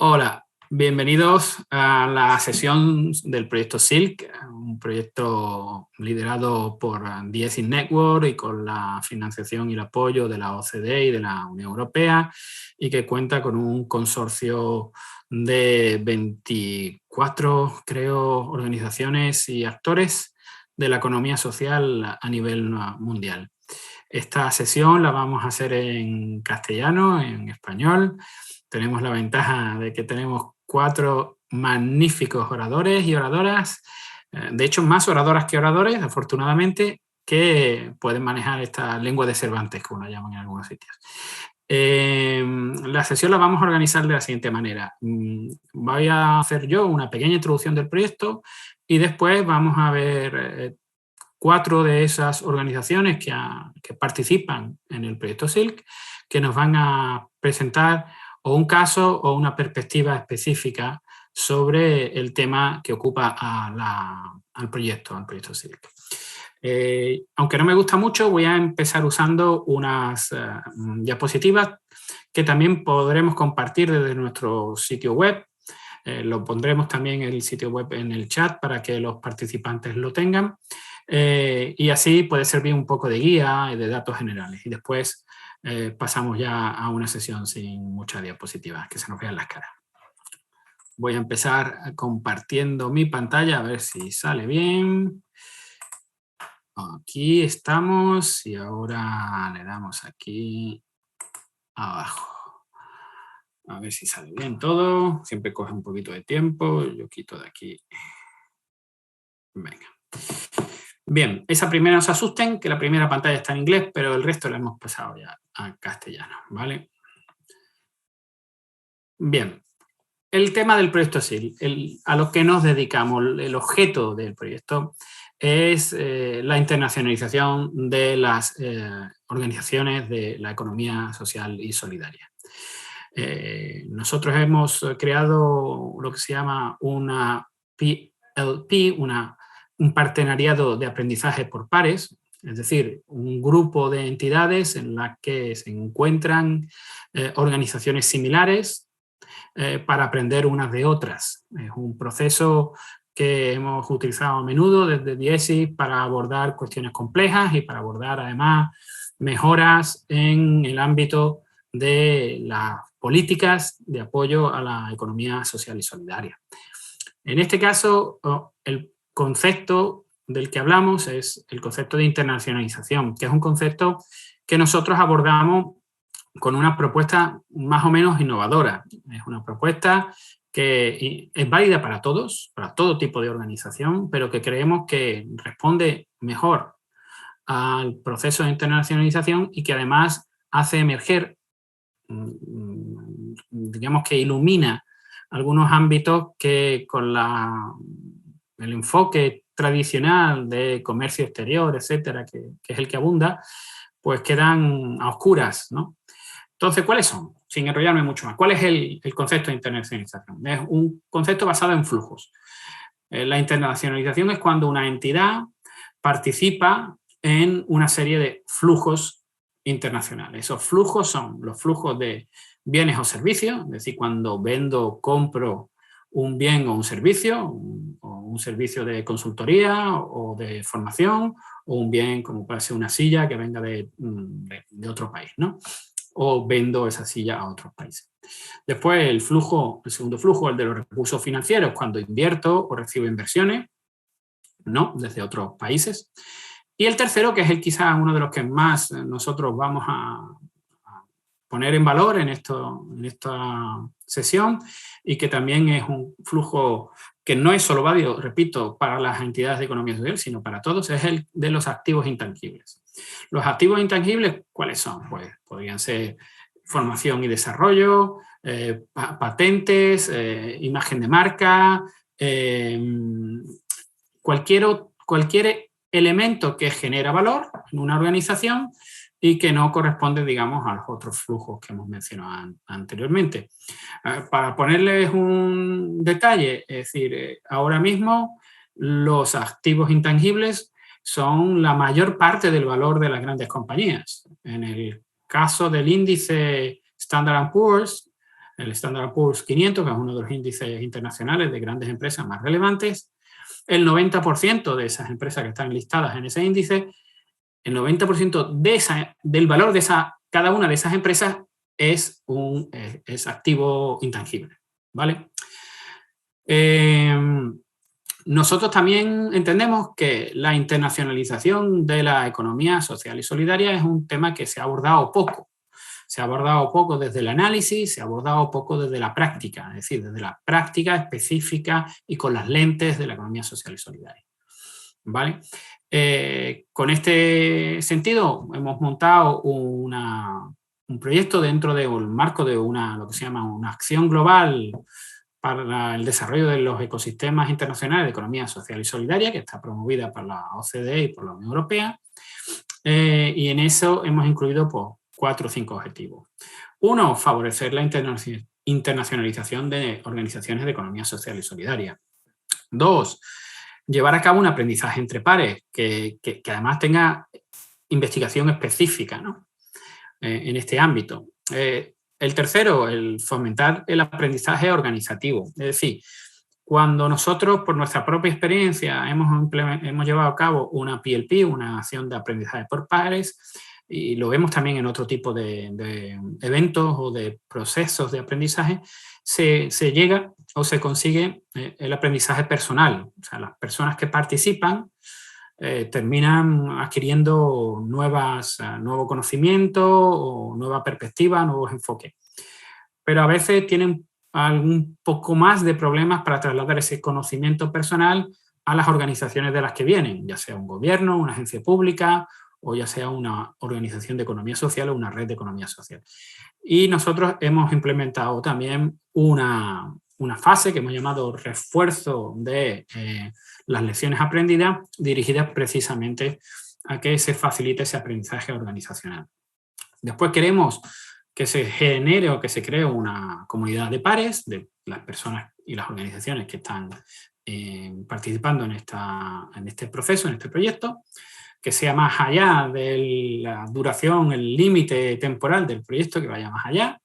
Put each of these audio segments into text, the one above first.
Hola, bienvenidos a la sesión del proyecto Silk, un proyecto liderado por The Ethics Network y con la financiación y el apoyo de la OCDE y de la Unión Europea, y que cuenta con un consorcio de 24, creo, organizaciones y actores de la economía social a nivel mundial. Esta sesión la vamos a hacer en castellano, en español. Tenemos la ventaja de que tenemos 4 magníficos oradores y oradoras, de hecho más oradoras que oradores, afortunadamente, que pueden manejar esta lengua de Cervantes, como la llaman en algunos sitios. La sesión la vamos a organizar de la siguiente manera. Voy a hacer yo una pequeña introducción del proyecto y después vamos a ver 4 de esas organizaciones que participan en el proyecto Silk, que nos van a presentar o un caso o una perspectiva específica sobre el tema que ocupa al proyecto Silk. Aunque no me gusta mucho, voy a empezar usando unas diapositivas que también podremos compartir desde nuestro sitio web. Lo pondremos también en el sitio web en el chat para que los participantes lo tengan. Y así puede servir un poco de guía y de datos generales. Y después pasamos ya a una sesión sin muchas diapositivas, que se nos vean las caras. Voy a empezar compartiendo mi pantalla, a ver si sale bien. Aquí estamos y ahora le damos aquí abajo. A ver si sale bien todo. Siempre coge un poquito de tiempo. Yo quito de aquí. Venga. Bien, esa primera, no se asusten, que la primera pantalla está en inglés, pero el resto la hemos pasado ya a castellano, ¿vale? Bien, el tema del proyecto SIL, a lo que nos dedicamos, el objeto del proyecto es la internacionalización de las organizaciones de la economía social y solidaria. Nosotros hemos creado lo que se llama una PLP, un partenariado de aprendizaje por pares, es decir, un grupo de entidades en las que se encuentran organizaciones similares para aprender unas de otras. Es un proceso que hemos utilizado a menudo desde DIESI para abordar cuestiones complejas y para abordar además mejoras en el ámbito de las políticas de apoyo a la economía social y solidaria. En este caso, el concepto del que hablamos es el concepto de internacionalización, que es un concepto que nosotros abordamos con una propuesta más o menos innovadora. Es una propuesta que es válida para todos, para todo tipo de organización, pero que creemos que responde mejor al proceso de internacionalización y que además hace emerger, digamos que ilumina algunos ámbitos que con el enfoque tradicional de comercio exterior, etcétera, que es el que abunda, pues quedan a oscuras, ¿no? Entonces, ¿cuáles son? Sin enrollarme mucho más. ¿Cuál es el concepto de internacionalización? Es un concepto basado en flujos. La internacionalización es cuando una entidad participa en una serie de flujos internacionales. Esos flujos son los flujos de bienes o servicios, es decir, cuando vendo, compro un bien o un servicio de consultoría o de formación, o un bien como puede ser una silla que venga de otro país, ¿no? O vendo esa silla a otros países. Después el segundo flujo, el de los recursos financieros, cuando invierto o recibo inversiones, ¿no? Desde otros países. Y el tercero, que es quizás uno de los que más nosotros vamos a poner en valor en esta sesión, y que también es un flujo que no es solo válido, repito, para las entidades de economía social, sino para todos, es el de los activos intangibles. Los activos intangibles, ¿cuáles son? Pues podrían ser formación y desarrollo, patentes, imagen de marca, cualquier elemento que genera valor en una organización y que no corresponde, digamos, a los otros flujos que hemos mencionado anteriormente. Para ponerles un detalle, es decir, ahora mismo los activos intangibles son la mayor parte del valor de las grandes compañías. En el caso del índice Standard & Poor's, el Standard & Poor's 500, que es uno de los índices internacionales de grandes empresas más relevantes. El 90% de esas empresas que están listadas en ese índice, el 90% del valor de cada una de esas empresas es activo intangible, ¿vale? Nosotros también entendemos que la internacionalización de la economía social y solidaria es un tema que se ha abordado poco. Se ha abordado poco desde el análisis, se ha abordado poco desde la práctica, es decir, desde la práctica específica y con las lentes de la economía social y solidaria, ¿vale? Con este sentido, hemos montado un proyecto dentro del marco de lo que se llama una acción global para el desarrollo de los ecosistemas internacionales de economía social y solidaria, que está promovida por la OCDE y por la Unión Europea. Y en eso hemos incluido pues, 4 o 5 objetivos. Uno, favorecer la internacionalización de organizaciones de economía social y solidaria. 2, llevar a cabo un aprendizaje entre pares que además tenga investigación específica, ¿no? En este ámbito. El tercero, el fomentar el aprendizaje organizativo. Es decir, cuando nosotros, por nuestra propia experiencia, hemos llevado a cabo una PLP, una acción de aprendizaje por pares, y lo vemos también en otro tipo de eventos o de procesos de aprendizaje, se llega o se consigue el aprendizaje personal. O sea, las personas que participan terminan adquiriendo nuevo conocimiento o nueva perspectiva, nuevos enfoques. Pero a veces tienen algún poco más de problemas para trasladar ese conocimiento personal a las organizaciones de las que vienen, ya sea un gobierno, una agencia pública o ya sea una organización de economía social o una red de economía social. Y nosotros hemos implementado también una fase que hemos llamado refuerzo de las lecciones aprendidas, dirigidas precisamente a que se facilite ese aprendizaje organizacional. Después queremos que se genere o que se cree una comunidad de pares, de las personas y las organizaciones que están participando en este proceso, en este proyecto, que sea más allá de la duración, el límite temporal del proyecto, que vaya más allá,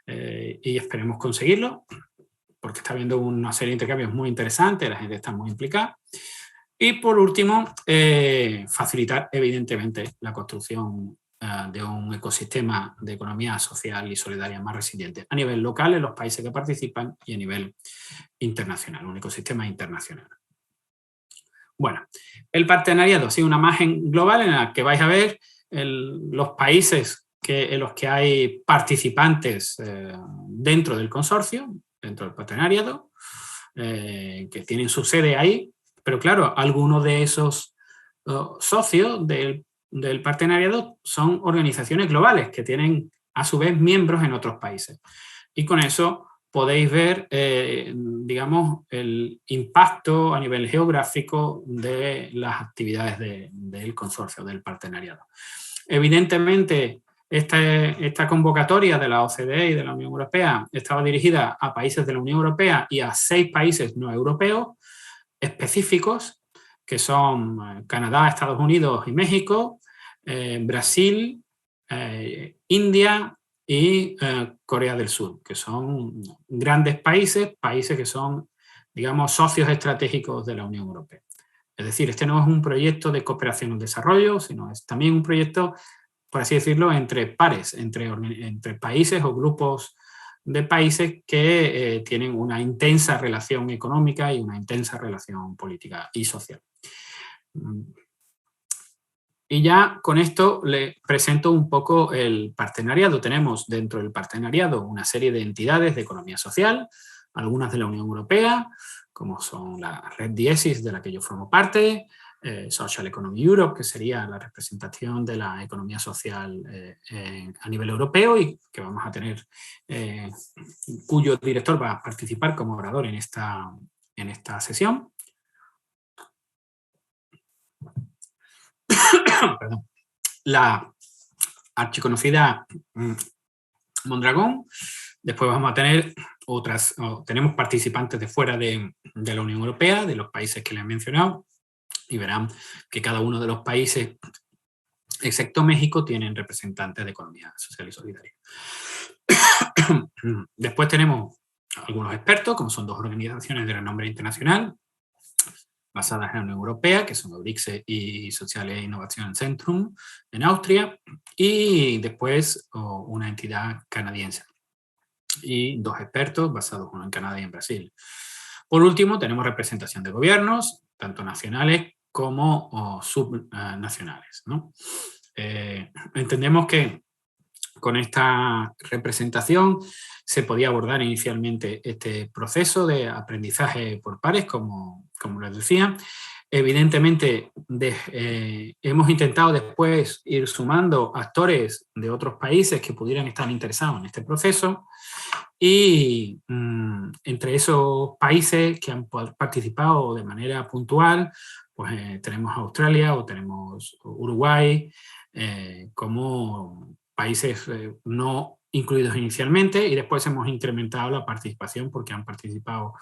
y esperemos conseguirlo, porque está habiendo una serie de intercambios muy interesantes, la gente está muy implicada. Y por último, facilitar evidentemente la construcción de un ecosistema de economía social y solidaria más resiliente a nivel local en los países que participan y a nivel internacional, un ecosistema internacional. Bueno, el partenariado, sí, una imagen global en la que vais a ver los países en los que hay participantes dentro del consorcio, dentro del partenariado, que tienen su sede ahí, pero claro, algunos de esos socios del partenariado son organizaciones globales que tienen a su vez miembros en otros países. Y con eso podéis ver, digamos, el impacto a nivel geográfico de las actividades del consorcio, del partenariado. Evidentemente, esta convocatoria de la OCDE y de la Unión Europea estaba dirigida a países de la Unión Europea y a 6 países no europeos específicos, que son Canadá, Estados Unidos y México, Brasil, India y Corea del Sur, que son grandes países que son, digamos, socios estratégicos de la Unión Europea. Es decir, este no es un proyecto de cooperación en desarrollo, sino es también un proyecto, por así decirlo, entre pares, entre países o grupos de países que tienen una intensa relación económica y una intensa relación política y social. Y ya con esto le presento un poco el partenariado. Tenemos dentro del partenariado una serie de entidades de economía social, algunas de la Unión Europea, como son la red DIESIS, de la que yo formo parte, Social Economy Europe, que sería la representación de la economía social a nivel europeo y que vamos a tener, cuyo director va a participar como orador en esta sesión. Perdón. La archiconocida Mondragón. Después vamos a tener tenemos participantes de fuera de la Unión Europea, de los países que les he mencionado, y verán que cada uno de los países excepto México, tienen representantes de economía social y solidaria. Después tenemos algunos expertos, como son 2 organizaciones de renombre internacional, basadas en la Unión Europea, que son Eurixe y Sociale Innovation Centrum en Austria, y después una entidad canadiense. Y 2 expertos basados uno en Canadá y en Brasil. Por último, tenemos representación de gobiernos, tanto nacionales como subnacionales, ¿no? Entendemos que con esta representación se podía abordar inicialmente este proceso de aprendizaje por pares, como les decía. Evidentemente, hemos intentado después ir sumando actores de otros países que pudieran estar interesados en este proceso, y entre esos países que han participado de manera puntual, pues tenemos Australia o tenemos Uruguay como países no incluidos inicialmente, y después hemos incrementado la participación porque han participado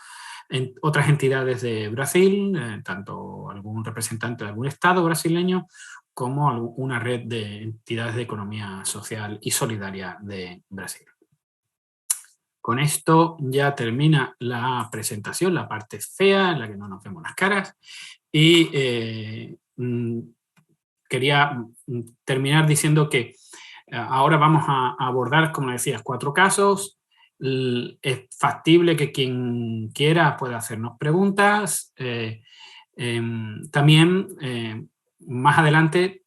en otras entidades de Brasil, tanto algún representante de algún estado brasileño como una red de entidades de economía social y solidaria de Brasil. Con esto ya termina la presentación, la parte fea, en la que no nos vemos las caras, y quería terminar diciendo que ahora vamos a abordar, como decías, 4 casos. Es factible que quien quiera pueda hacernos preguntas. También más adelante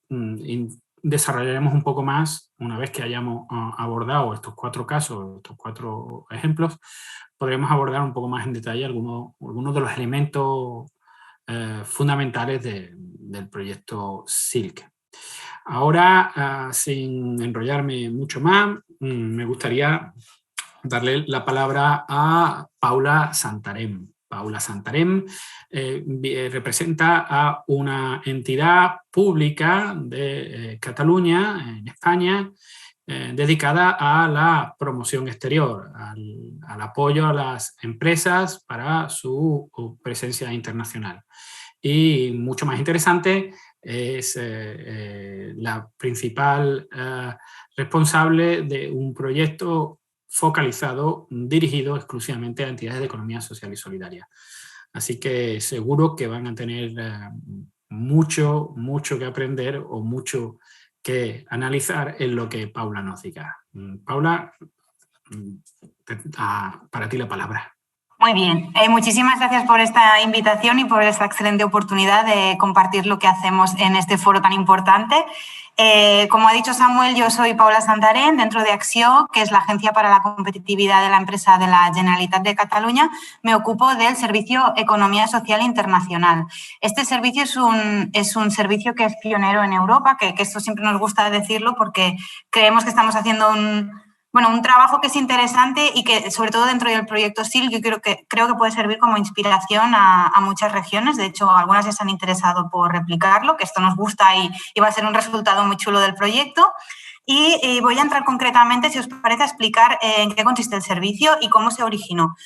desarrollaremos un poco más, una vez que hayamos abordado estos 4 casos, estos 4 ejemplos, podremos abordar un poco más en detalle algunos de los elementos fundamentales del proyecto SILC. Ahora, sin enrollarme mucho más, me gustaría darle la palabra a Paula Santarém. Paula Santarém representa a una entidad pública de Cataluña, en España, dedicada a la promoción exterior, al apoyo a las empresas para su presencia internacional. Y mucho más interesante, es la principal responsable de un proyecto focalizado, dirigido exclusivamente a entidades de economía social y solidaria. Así que seguro que van a tener mucho que aprender o mucho que analizar en lo que Paula nos diga. Paula, para ti la palabra. Muy bien, muchísimas gracias por esta invitación y por esta excelente oportunidad de compartir lo que hacemos en este foro tan importante. Como ha dicho Samuel, yo soy Paula Santarém, dentro de Acció, que es la Agencia para la Competitividad de la Empresa de la Generalitat de Cataluña. Me ocupo del servicio Economía Social Internacional. Este servicio es un servicio que es pionero en Europa, que esto siempre nos gusta decirlo porque creemos que estamos haciendo un trabajo que es interesante y que, sobre todo dentro del proyecto SILC, yo creo que puede servir como inspiración a muchas regiones. De hecho, algunas ya se han interesado por replicarlo, que esto nos gusta y va a ser un resultado muy chulo del proyecto. Y voy a entrar concretamente, si os parece, a explicar en qué consiste el servicio y cómo se originó.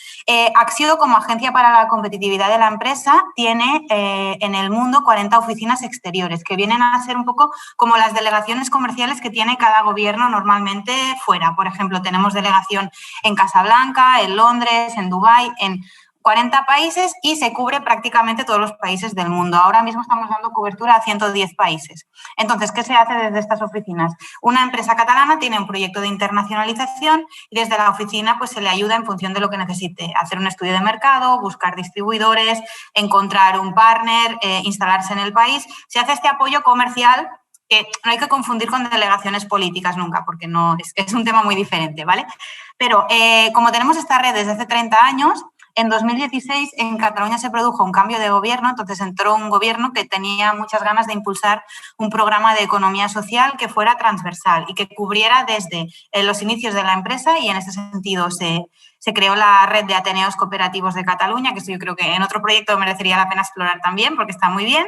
Acció, como Agencia para la Competitividad de la Empresa, tiene en el mundo 40 oficinas exteriores, que vienen a ser un poco como las delegaciones comerciales que tiene cada gobierno normalmente fuera. Por ejemplo, tenemos delegación en Casablanca, en Londres, en Dubái, en 40 países, y se cubre prácticamente todos los países del mundo. Ahora mismo estamos dando cobertura a 110 países. Entonces, ¿qué se hace desde estas oficinas? Una empresa catalana tiene un proyecto de internacionalización y desde la oficina pues, se le ayuda en función de lo que necesite. Hacer un estudio de mercado, buscar distribuidores, encontrar un partner, instalarse en el país. Se hace este apoyo comercial, que no hay que confundir con delegaciones políticas nunca, porque no es un tema muy diferente, ¿vale? Pero como tenemos esta red desde hace 30 años, en 2016 en Cataluña se produjo un cambio de gobierno, entonces entró un gobierno que tenía muchas ganas de impulsar un programa de economía social que fuera transversal y que cubriera desde los inicios de la empresa, y en este sentido se creó la red de Ateneos Cooperativos de Cataluña, que esto yo creo que en otro proyecto merecería la pena explorar también porque está muy bien.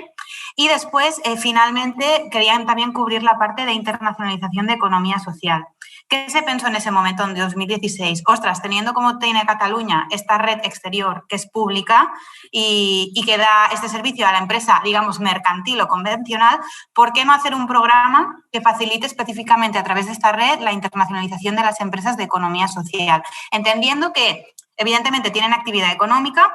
Y después, finalmente, querían también cubrir la parte de internacionalización de economía social. ¿Qué se pensó en ese momento, en 2016? Ostras, teniendo como tiene Cataluña esta red exterior que es pública y que da este servicio a la empresa, digamos, mercantil o convencional, ¿por qué no hacer un programa que facilite específicamente a través de esta red la internacionalización de las empresas de economía social? Entendiendo que, evidentemente, tienen actividad económica,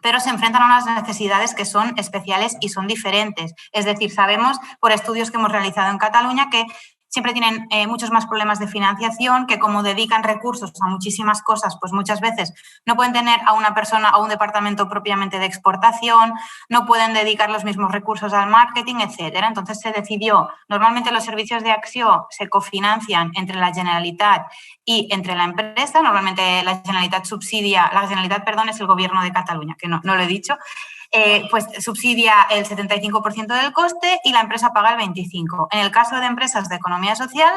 pero se enfrentan a unas necesidades que son especiales y son diferentes. Es decir, sabemos por estudios que hemos realizado en Cataluña que siempre tienen muchos más problemas de financiación, que como dedican recursos a muchísimas cosas, pues muchas veces no pueden tener a una persona o un departamento propiamente de exportación, no pueden dedicar los mismos recursos al marketing, etcétera. Entonces se decidió, normalmente los servicios de acció se cofinancian entre la Generalitat y entre la empresa, normalmente la Generalitat subsidia, la Generalitat, perdón, es el gobierno de Cataluña, que no lo he dicho, pues subsidia el 75% del coste y la empresa paga el 25%. En el caso de empresas de economía social,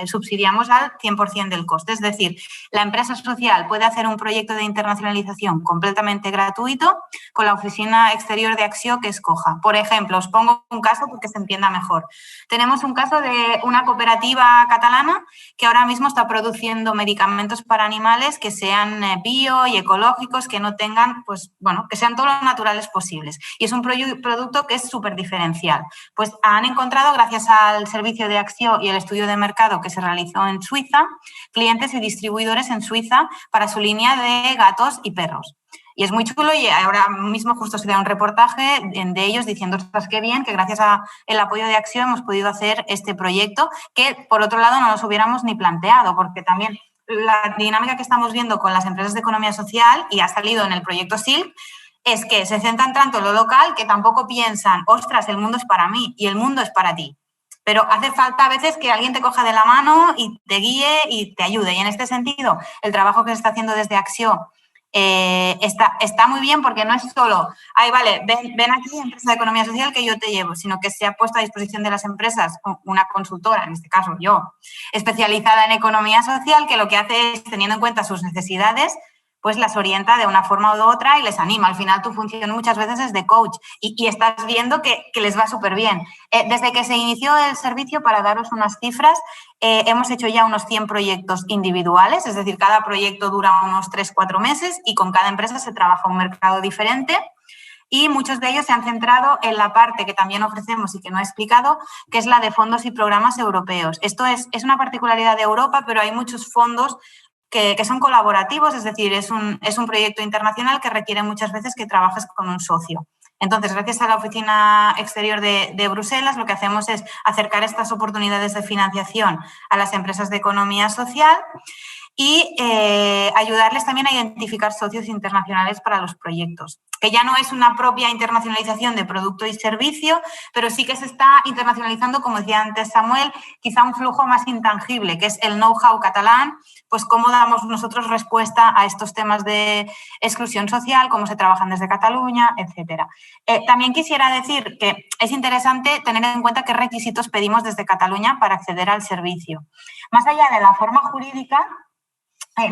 subsidiamos al 100% del coste. Es decir, la empresa social puede hacer un proyecto de internacionalización completamente gratuito con la oficina exterior de acció que escoja. Por ejemplo, os pongo un caso porque se entienda mejor. Tenemos un caso de una cooperativa catalana que ahora mismo está produciendo medicamentos para animales que sean bio y ecológicos, que no tengan, pues bueno, que sean todo lo naturales posibles. Y es un producto que es súper diferencial. Pues han encontrado, gracias al servicio de acción y el estudio de mercado que se realizó en Suiza, clientes y distribuidores en Suiza para su línea de gatos y perros. Y es muy chulo y ahora mismo justo se da un reportaje de ellos diciendo, ostras, qué bien, que gracias al apoyo de Acción hemos podido hacer este proyecto que, por otro lado, no nos hubiéramos ni planteado, porque también la dinámica que estamos viendo con las empresas de economía social, y ha salido en el proyecto SILC, es que se centran tanto en lo local que tampoco piensan, ostras, el mundo es para mí y el mundo es para ti. Pero hace falta a veces que alguien te coja de la mano y te guíe y te ayude. Y en este sentido, el trabajo que se está haciendo desde Acción está muy bien porque no es solo, ay, vale, ven aquí, empresa de economía social, que yo te llevo, sino que se ha puesto a disposición de las empresas una consultora, en este caso yo, especializada en economía social, que lo que hace es, teniendo en cuenta sus necesidades, pues las orienta de una forma u otra y les anima. Al final tu función muchas veces es de coach y estás viendo que les va súper bien. Desde que se inició el servicio, para daros unas cifras, hemos hecho ya unos 100 proyectos individuales, es decir, cada proyecto dura unos 3-4 meses y con cada empresa se trabaja un mercado diferente. Y muchos de ellos se han centrado en la parte que también ofrecemos y que no he explicado, que es la de fondos y programas europeos. Esto es una particularidad de Europa, pero hay muchos fondos que son colaborativos, es decir, es un proyecto internacional que requiere muchas veces que trabajes con un socio. Entonces, gracias a la Oficina Exterior de Bruselas, lo que hacemos es acercar estas oportunidades de financiación a las empresas de economía social y ayudarles también a identificar socios internacionales para los proyectos, que ya no es una propia internacionalización de producto y servicio, pero sí que se está internacionalizando, como decía antes Samuel, quizá un flujo más intangible, que es el know-how catalán, pues cómo damos nosotros respuesta a estos temas de exclusión social, cómo se trabajan desde Cataluña, etcétera. También quisiera decir que es interesante tener en cuenta qué requisitos pedimos desde Cataluña para acceder al servicio. Más allá de la forma jurídica,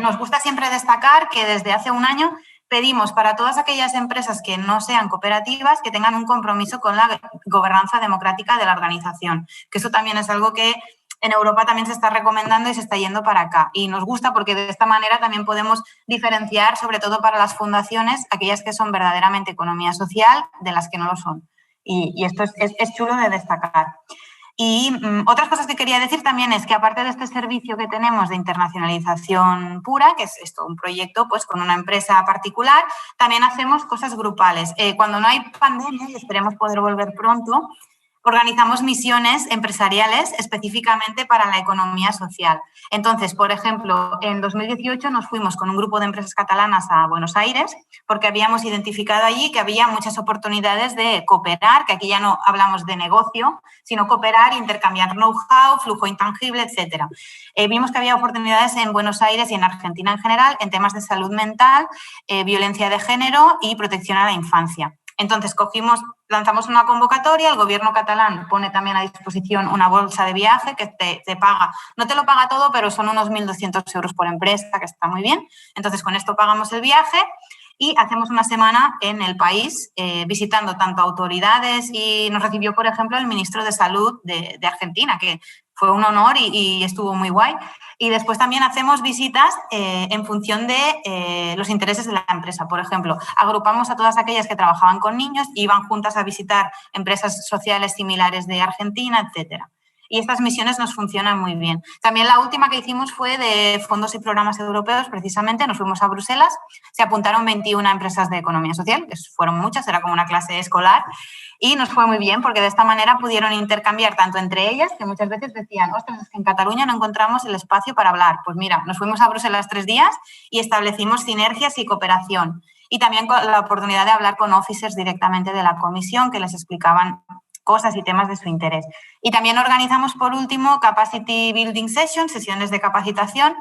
nos gusta siempre destacar que desde hace un año pedimos para todas aquellas empresas que no sean cooperativas que tengan un compromiso con la gobernanza democrática de la organización, que eso también es algo que en Europa también se está recomendando y se está yendo para acá. Y nos gusta porque de esta manera también podemos diferenciar, sobre todo para las fundaciones, aquellas que son verdaderamente economía social de las que no lo son. Y esto es chulo de destacar. Y otras cosas que quería decir también es que, aparte de este servicio que tenemos de internacionalización pura, que es esto, un proyecto pues con una empresa particular, también hacemos cosas grupales. Cuando no hay pandemia, y esperemos poder volver pronto, organizamos misiones empresariales específicamente para la economía social. Entonces, por ejemplo, en 2018 nos fuimos con un grupo de empresas catalanas a Buenos Aires porque habíamos identificado allí que había muchas oportunidades de cooperar, que aquí ya no hablamos de negocio, sino cooperar, intercambiar know-how, flujo intangible, etcétera. Vimos que había oportunidades en Buenos Aires y en Argentina en general en temas de salud mental, violencia de género y protección a la infancia. Entonces, lanzamos una convocatoria, el gobierno catalán pone también a disposición una bolsa de viaje que te paga, no te lo paga todo, pero son unos 1.200 euros por empresa, que está muy bien. Entonces, con esto pagamos el viaje y hacemos una semana en el país visitando tanto autoridades y nos recibió, por ejemplo, el ministro de Salud de Argentina, que fue un honor y estuvo muy guay. Y después también hacemos visitas en función de los intereses de la empresa. Por ejemplo, agrupamos a todas aquellas que trabajaban con niños, iban juntas a visitar empresas sociales similares de Argentina, etcétera. Y estas misiones nos funcionan muy bien. También la última que hicimos fue de fondos y programas europeos, precisamente. Nos fuimos a Bruselas, se apuntaron 21 empresas de economía social, que fueron muchas, era como una clase escolar, y nos fue muy bien porque de esta manera pudieron intercambiar tanto entre ellas, que muchas veces decían, ostras, es que en Cataluña no encontramos el espacio para hablar. Pues mira, nos fuimos a Bruselas 3 días y establecimos sinergias y cooperación. Y también con la oportunidad de hablar con officers directamente de la comisión que les explicaban cosas y temas de su interés. Y también organizamos, por último, Capacity Building Sessions, sesiones de capacitación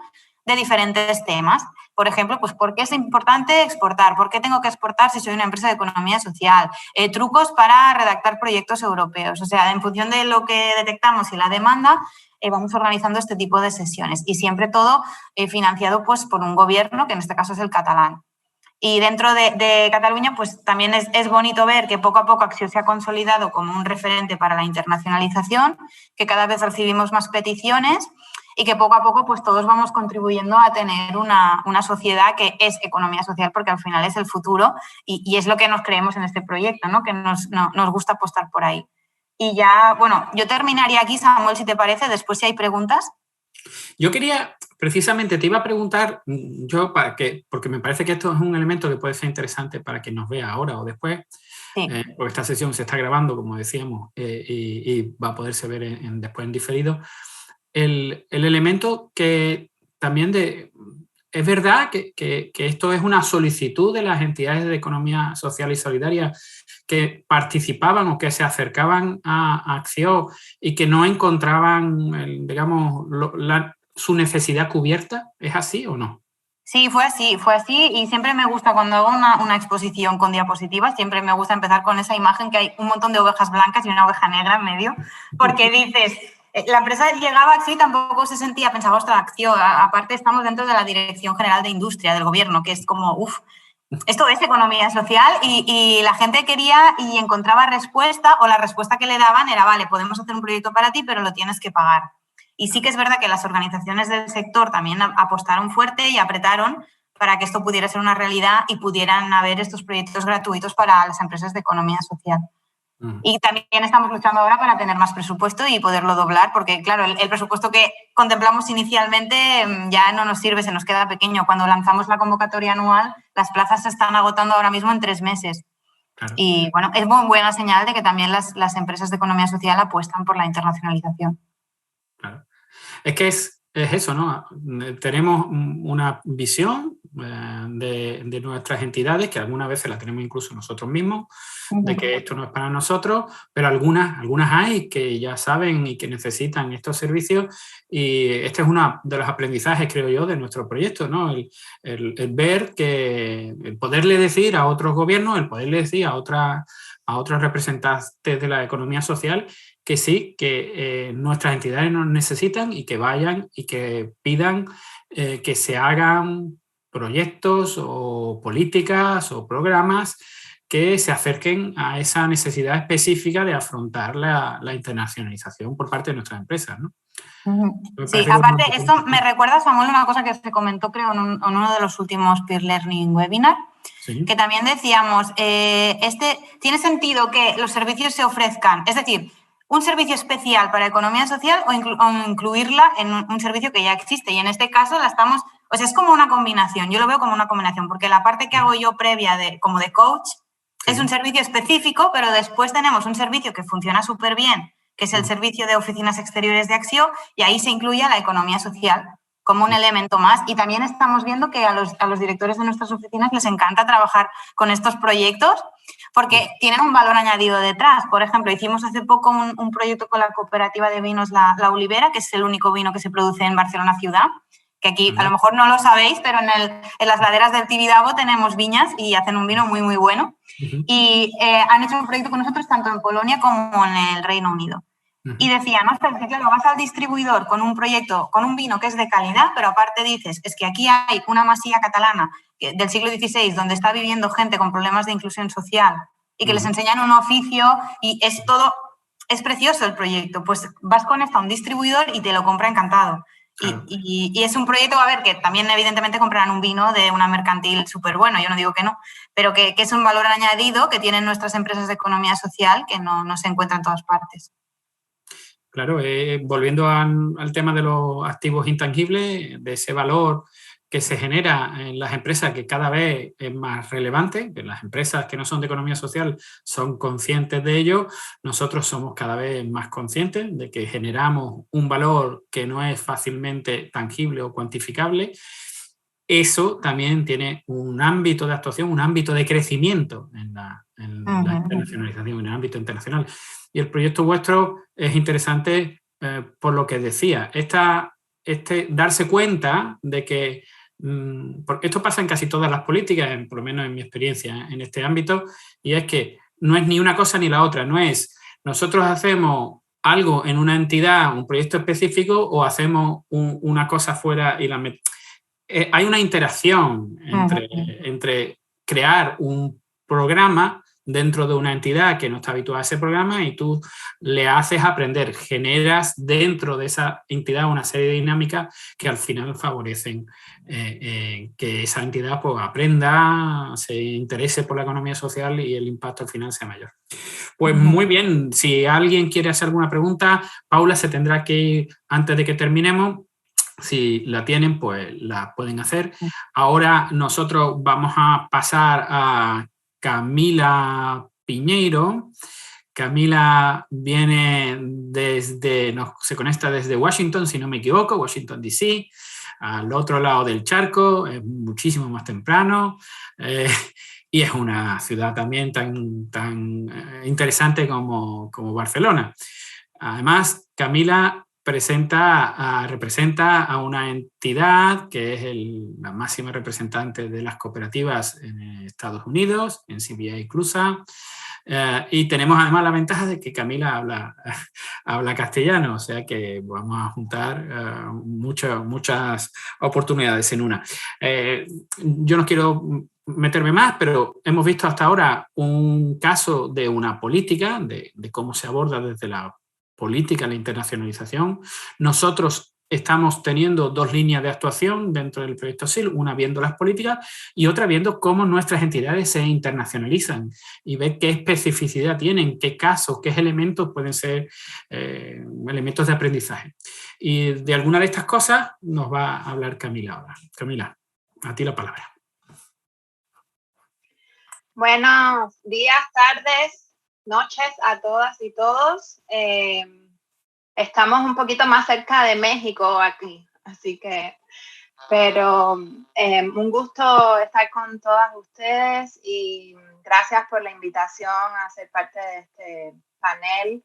de diferentes temas. Por ejemplo, pues ¿por qué es importante exportar? ¿Por qué tengo que exportar si soy una empresa de economía social? Trucos para redactar proyectos europeos. O sea, en función de lo que detectamos y la demanda, vamos organizando este tipo de sesiones. Y siempre todo financiado pues, por un gobierno, que en este caso es el catalán. Y dentro de Cataluña, pues también es bonito ver que poco a poco Acció se ha consolidado como un referente para la internacionalización, que cada vez recibimos más peticiones y que poco a poco pues todos vamos contribuyendo a tener una sociedad que es economía social, porque al final es el futuro y es lo que nos creemos en este proyecto, ¿no? Que nos gusta apostar por ahí. Y ya, bueno, yo terminaría aquí, Samuel, si te parece, después si hay preguntas. Yo quería, precisamente, te iba a preguntar, porque me parece que esto es un elemento que puede ser interesante para quien nos vea ahora o después, sí. Porque esta sesión se está grabando, como decíamos, y va a poderse ver después en diferido. El elemento que también es verdad que esto es una solicitud de las entidades de economía social y solidaria que participaban o que se acercaban a Acció y que no encontraban, digamos, su necesidad cubierta. ¿Es así o no? Sí, fue así y siempre me gusta cuando hago una exposición con diapositivas, siempre me gusta empezar con esa imagen que hay un montón de ovejas blancas y una oveja negra en medio, porque dices, la empresa llegaba a Acció y tampoco se sentía, pensaba, ostras, Acció, aparte estamos dentro de la Dirección General de Industria del Gobierno, que es como, esto es economía social y la gente quería y encontraba respuesta o la respuesta que le daban era, vale, podemos hacer un proyecto para ti, pero lo tienes que pagar. Y sí que es verdad que las organizaciones del sector también apostaron fuerte y apretaron para que esto pudiera ser una realidad y pudieran haber estos proyectos gratuitos para las empresas de economía social. Y también estamos luchando ahora para tener más presupuesto y poderlo doblar, porque, claro, el presupuesto que contemplamos inicialmente ya no nos sirve, se nos queda pequeño. Cuando lanzamos la convocatoria anual, las plazas se están agotando ahora mismo en 3 meses. Claro. Y, bueno, es muy buena señal de que también las empresas de economía social apuestan por la internacionalización. Claro. Es que es eso, ¿no? Tenemos una visión de nuestras entidades, que algunas veces la tenemos incluso nosotros mismos, de que esto no es para nosotros, pero algunas hay que ya saben y que necesitan estos servicios, y este es uno de los aprendizajes, creo yo, de nuestro proyecto, ¿no? El ver que, el poderle decir a otros gobiernos, el poderle decir a otros representantes de la economía social que sí, que nuestras entidades nos necesitan y que vayan y que pidan que se hagan proyectos o políticas o programas que se acerquen a esa necesidad específica de afrontar la internacionalización por parte de nuestras empresas, ¿no? Sí, aparte, esto me recuerda, Samuel, una cosa que se comentó, creo, en uno de los últimos Peer Learning Webinar, ¿sí? Que también decíamos, tiene sentido que los servicios se ofrezcan, es decir, un servicio especial para economía social o incluirla en un servicio que ya existe. Y en este caso es como una combinación, yo lo veo como una combinación, porque la parte que hago yo previa como de coach es un servicio específico, pero después tenemos un servicio que funciona súper bien, que es el servicio de oficinas exteriores de Acció, y ahí se incluye la economía social como un elemento más. Y también estamos viendo que a los directores de nuestras oficinas les encanta trabajar con estos proyectos porque tienen un valor añadido detrás. Por ejemplo, hicimos hace poco un proyecto con la cooperativa de vinos La Olivera, que es el único vino que se produce en Barcelona ciudad, que aquí a lo mejor no lo sabéis, pero en las laderas del Tibidabo tenemos viñas y hacen un vino muy, muy bueno. Y han hecho un proyecto con nosotros tanto en Polonia como en el Reino Unido. Y decían, no, es que claro, vas al distribuidor con un proyecto, con un vino que es de calidad, pero aparte dices, es que aquí hay una masía catalana del siglo XVI donde está viviendo gente con problemas de inclusión social y que les enseñan un oficio y es todo, es precioso el proyecto. Pues vas con esto a un distribuidor y te lo compra encantado. Claro. Y es un proyecto, a ver, que también evidentemente comprarán un vino de una mercantil súper bueno, yo no digo que no, pero que es un valor añadido que tienen nuestras empresas de economía social que no se encuentra en todas partes. Claro, volviendo al tema de los activos intangibles, de ese valor que se genera en las empresas, que cada vez es más relevante, que las empresas que no son de economía social son conscientes de ello, nosotros somos cada vez más conscientes de que generamos un valor que no es fácilmente tangible o cuantificable. Eso también tiene un ámbito de actuación, un ámbito de crecimiento en la internacionalización, en el ámbito internacional. Y el proyecto vuestro es interesante por lo que decía. Darse cuenta de que, porque esto pasa en casi todas las políticas, por lo menos en mi experiencia en este ámbito, y es que no es ni una cosa ni la otra, no es nosotros hacemos algo en una entidad, un proyecto específico, o hacemos una cosa fuera y la metemos. Hay una interacción entre crear un programa dentro de una entidad que no está habituada a ese programa y tú le haces aprender, generas dentro de esa entidad una serie de dinámicas que al final favorecen que esa entidad pues, aprenda, se interese por la economía social y el impacto al final sea mayor. Pues muy bien, si alguien quiere hacer alguna pregunta, Paula se tendrá que ir antes de que terminemos. Si la tienen, pues la pueden hacer. Ahora nosotros vamos a pasar a Camila Piñeiro. Camila viene se conecta desde Washington, si no me equivoco, Washington, D.C., al otro lado del charco, es muchísimo más temprano. Y es una ciudad también tan interesante como Barcelona. Además, Camila representa a una entidad que es la máxima representante de las cooperativas en Estados Unidos, en CBA CLUSA, y tenemos además la ventaja de que Camila habla castellano, o sea que vamos a juntar muchas oportunidades en una. Yo no quiero meterme más, pero hemos visto hasta ahora un caso de una política, de cómo se aborda desde la política, la internacionalización. Nosotros estamos teniendo dos líneas de actuación dentro del proyecto SIL, una viendo las políticas y otra viendo cómo nuestras entidades se internacionalizan y ver qué especificidad tienen, qué casos, qué elementos pueden ser elementos de aprendizaje. Y de alguna de estas cosas nos va a hablar Camila ahora. Camila, a ti la palabra. Buenos días, tardes, noches a todas y todos. Estamos un poquito más cerca de México aquí, así que, pero un gusto estar con todas ustedes y gracias por la invitación a ser parte de este panel.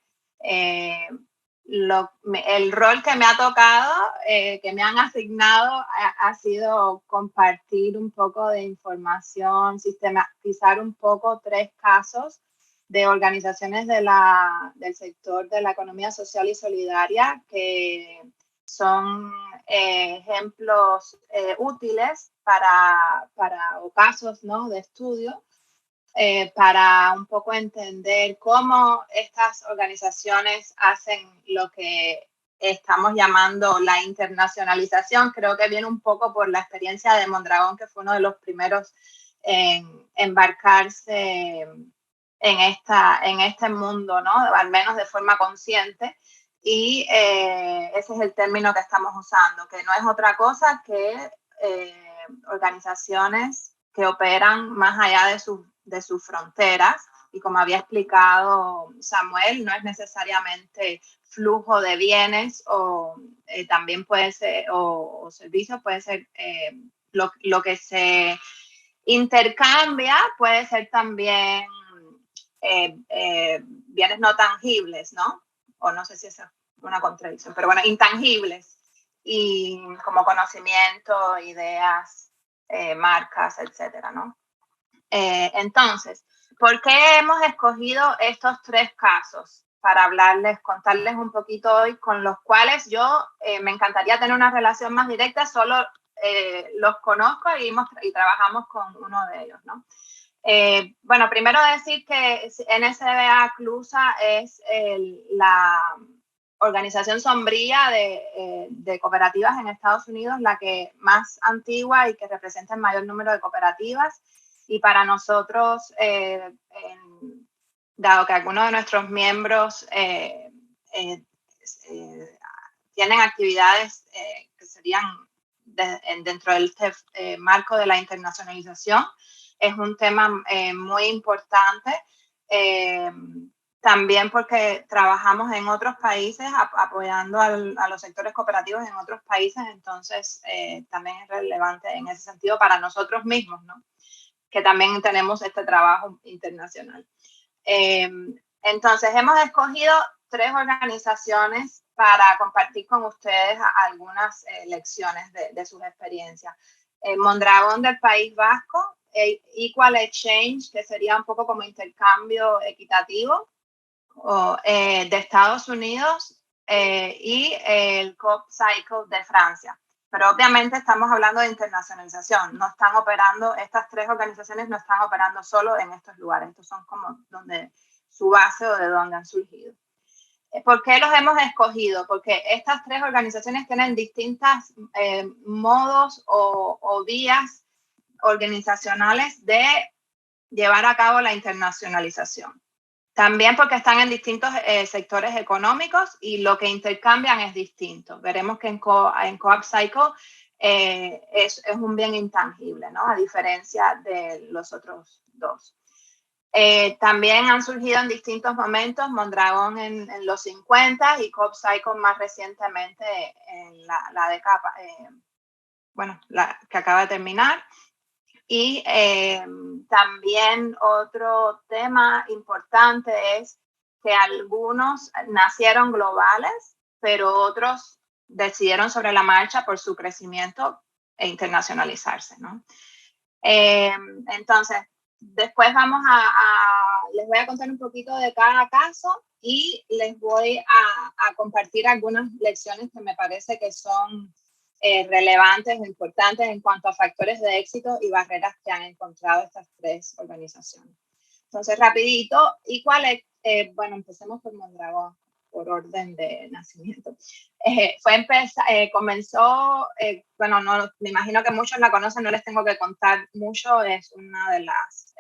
El rol que me ha tocado, que me han asignado, ha sido compartir un poco de información, sistematizar un poco 3 casos de organizaciones del sector de la economía social y solidaria que son ejemplos útiles o casos, ¿no?, de estudio para un poco entender cómo estas organizaciones hacen lo que estamos llamando la internacionalización. Creo que viene un poco por la experiencia de Mondragón, que fue uno de los primeros en embarcarse en este mundo, ¿no?, al menos de forma consciente. Y ese es el término que estamos usando, que no es otra cosa que organizaciones que operan más allá de sus fronteras. Y como había explicado Samuel, no es necesariamente flujo de bienes o también puede ser, o servicios, puede ser lo que se intercambia, puede ser también bienes no tangibles, ¿no? O no sé si esa es una contradicción, pero bueno, intangibles, y como conocimiento, ideas, marcas, etcétera, ¿no? Entonces, ¿por qué hemos escogido estos 3 casos para hablarles, contarles un poquito hoy, con los cuales yo me encantaría tener una relación más directa, solo los conozco y trabajamos con uno de ellos, ¿no? Bueno, primero decir que NSBA CLUSA es la organización sombría de cooperativas en Estados Unidos, la que más antigua y que representa el mayor número de cooperativas. Y para nosotros, dado que algunos de nuestros miembros tienen actividades que serían dentro del marco de la internacionalización, es un tema muy importante. También porque trabajamos en otros países apoyando a los sectores cooperativos en otros países, entonces también es relevante en ese sentido para nosotros mismos, ¿no? Que también tenemos este trabajo internacional. Entonces hemos escogido 3 organizaciones para compartir con ustedes algunas lecciones de sus experiencias. Mondragón del País Vasco, Equal Exchange, que sería un poco como intercambio equitativo, de Estados Unidos, y el Coop Cycle de Francia. Pero obviamente estamos hablando de internacionalización. No están operando, estas 3 organizaciones no están operando solo en estos lugares. Estos son como donde su base o de donde han surgido. ¿Por qué los hemos escogido? Porque estas 3 organizaciones tienen distintos modos o vías organizacionales de llevar a cabo la internacionalización. También porque están en distintos sectores económicos y lo que intercambian es distinto. Veremos que en Coop Cycle es un bien intangible, ¿no? A diferencia de los otros 2. También han surgido en distintos momentos, Mondragón en los 50 y Coop Cycle más recientemente en la década, que acaba de terminar. Y también otro tema importante es que algunos nacieron globales, pero otros decidieron sobre la marcha por su crecimiento e internacionalizarse, ¿no? Entonces, después les voy a contar un poquito de cada caso y les voy a compartir algunas lecciones que me parece que son relevantes, importantes en cuanto a factores de éxito y barreras que han encontrado estas 3 organizaciones. Entonces, rapidito, bueno, empecemos por Mondragón, por orden de nacimiento. Comenzó, bueno, no, me imagino que muchos la conocen, no les tengo que contar mucho, es una de las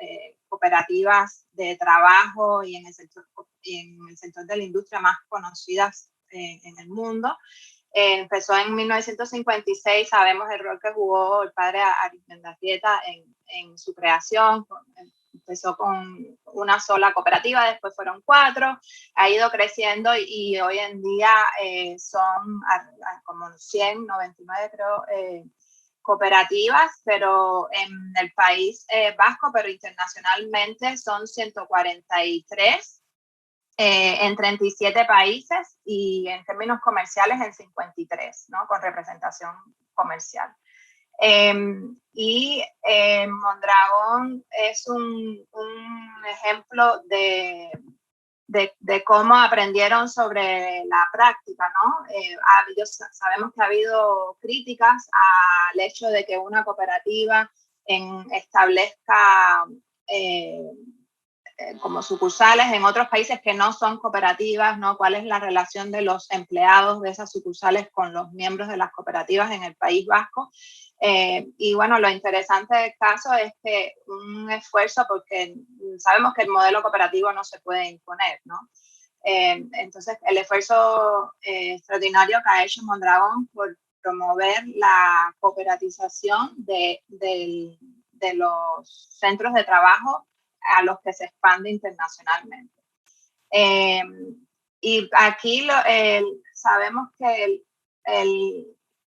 cooperativas de trabajo y en el sector de la industria más conocidas en el mundo. Empezó en 1956, sabemos el rol que jugó el padre Arizmendarrieta en su creación. Empezó con una sola cooperativa, después fueron 4, ha ido creciendo y hoy en día son como 199, creo, cooperativas, pero en el País Vasco, pero internacionalmente son 143. En 37 países y en términos comerciales en 53, ¿no? Con representación comercial. Mondragón es un ejemplo de cómo aprendieron sobre la práctica, ¿no? Sabemos que ha habido críticas al hecho de que una cooperativa establezca como sucursales en otros países que no son cooperativas, ¿no? ¿Cuál es la relación de los empleados de esas sucursales con los miembros de las cooperativas en el País Vasco? Y bueno, lo interesante del caso es que un esfuerzo, porque sabemos que el modelo cooperativo no se puede imponer, ¿no? Entonces, el esfuerzo extraordinario que ha hecho Mondragón por promover la cooperatización de los centros de trabajo a los que se expande internacionalmente. Y aquí sabemos que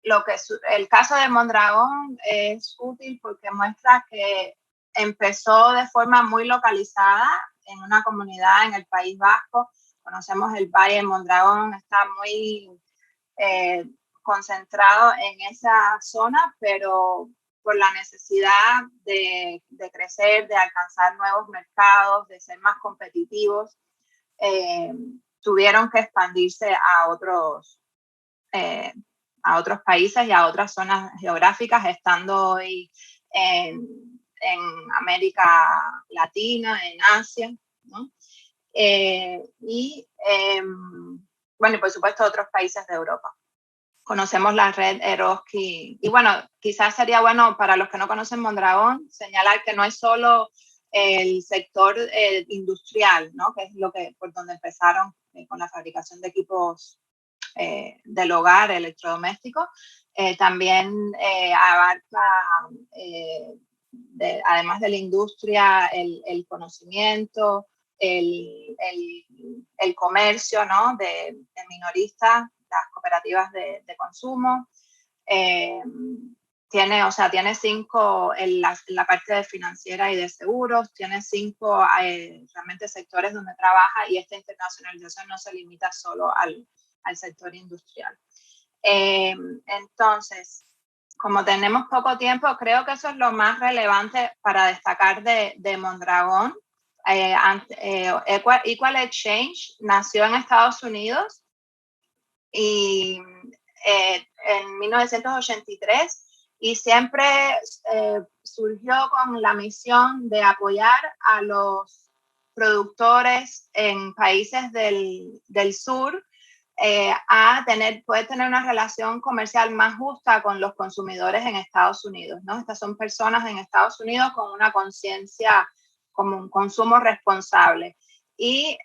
el caso de Mondragón es útil porque muestra que empezó de forma muy localizada en una comunidad en el País Vasco. Conocemos el Valle de Mondragón, está muy concentrado en esa zona, pero por la necesidad de crecer, de alcanzar nuevos mercados, de ser más competitivos, tuvieron que expandirse a otros países y a otras zonas geográficas, estando hoy en América Latina, en Asia, ¿no? Bueno, y por supuesto otros países de Europa. Conocemos la red Eroski. Y bueno, quizás sería bueno para los que no conocen Mondragón señalar que no es solo el sector industrial, ¿no? Que es por donde empezaron con la fabricación de equipos del hogar, electrodomésticos. También abarca, además de la industria, el conocimiento, el comercio, ¿no? de minoristas, las cooperativas de consumo. Tiene 5 en la parte de financiera y de seguros, tiene 5 realmente sectores donde trabaja, y esta internacionalización no se limita solo al sector industrial. Entonces, como tenemos poco tiempo, creo que eso es lo más relevante para destacar de Mondragón. Equal Exchange nació en Estados Unidos y en 1983, y siempre surgió con la misión de apoyar a los productores en países del sur a poder tener una relación comercial más justa con los consumidores en Estados Unidos, ¿no? Estas son personas en Estados Unidos con una conciencia como un consumo responsable. Y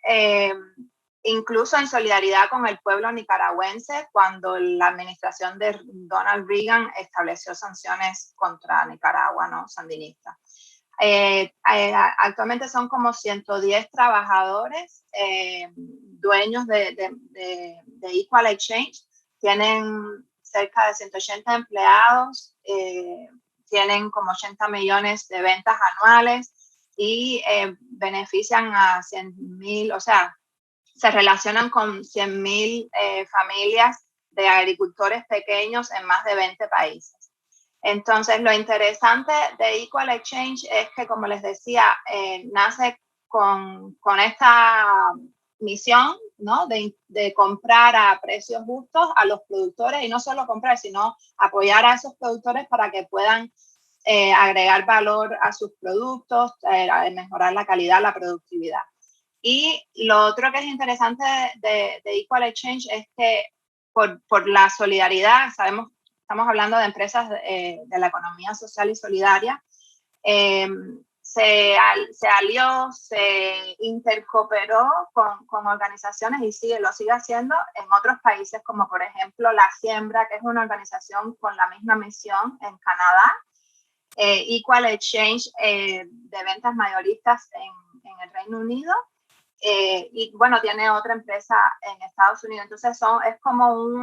incluso en solidaridad con el pueblo nicaragüense, cuando la administración de Donald Reagan estableció sanciones contra Nicaragua, ¿no? Sandinista. Actualmente son como 110 trabajadores dueños de Equal Exchange. Tienen cerca de 180 empleados, tienen como 80 millones de ventas anuales y benefician a 100,000, o sea, se relacionan con 100,000 familias de agricultores pequeños en más de 20 países. Entonces, lo interesante de Equal Exchange es que, como les decía, nace con esta misión, ¿no? de comprar a precios justos a los productores, y no solo comprar, sino apoyar a esos productores para que puedan agregar valor a sus productos, mejorar la calidad, la productividad. Y lo otro que es interesante de Equal Exchange es que por la solidaridad, estamos hablando de empresas de la economía social y solidaria, se alió, se intercooperó con organizaciones, y lo sigue haciendo en otros países, como por ejemplo La Siembra, que es una organización con la misma misión en Canadá, Equal Exchange de ventas mayoristas en el Reino Unido, y bueno, tiene otra empresa en Estados Unidos. Entonces es como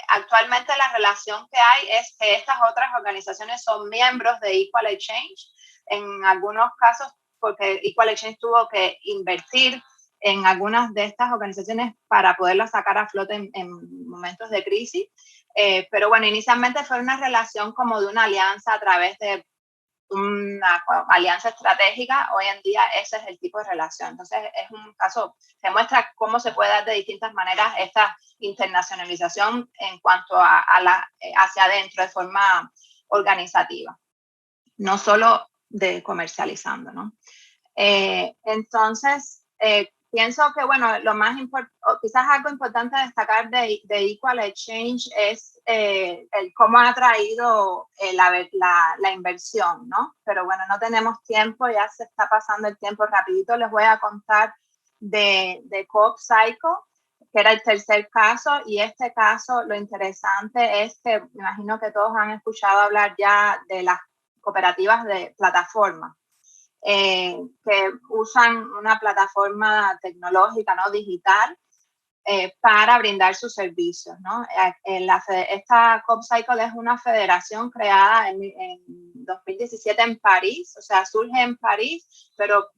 actualmente la relación que hay es que estas otras organizaciones son miembros de Equal Exchange, en algunos casos porque Equal Exchange tuvo que invertir en algunas de estas organizaciones para poderlas sacar a flote en momentos de crisis, pero bueno, inicialmente fue una relación como de una alianza a través de una alianza estratégica. Hoy en día ese es el tipo de relación. Entonces es un caso que muestra cómo se puede dar de distintas maneras esta internacionalización en cuanto hacia adentro, de forma organizativa, no solo de comercializando, ¿no? Entonces pienso que, bueno, lo más importante, quizás algo importante a destacar de Equal Exchange es cómo ha traído la inversión, ¿no? Pero bueno, no tenemos tiempo, ya se está pasando el tiempo rapidito. Les voy a contar de Coop Psycho, que era el tercer caso, y este caso lo interesante es que me imagino que todos han escuchado hablar ya de las cooperativas de plataforma. Que usan una plataforma tecnológica, ¿no? Digital, para brindar sus servicios, ¿no? Esta Coop Cycle es una federación creada en 2017 en París, o sea, surge en París, pero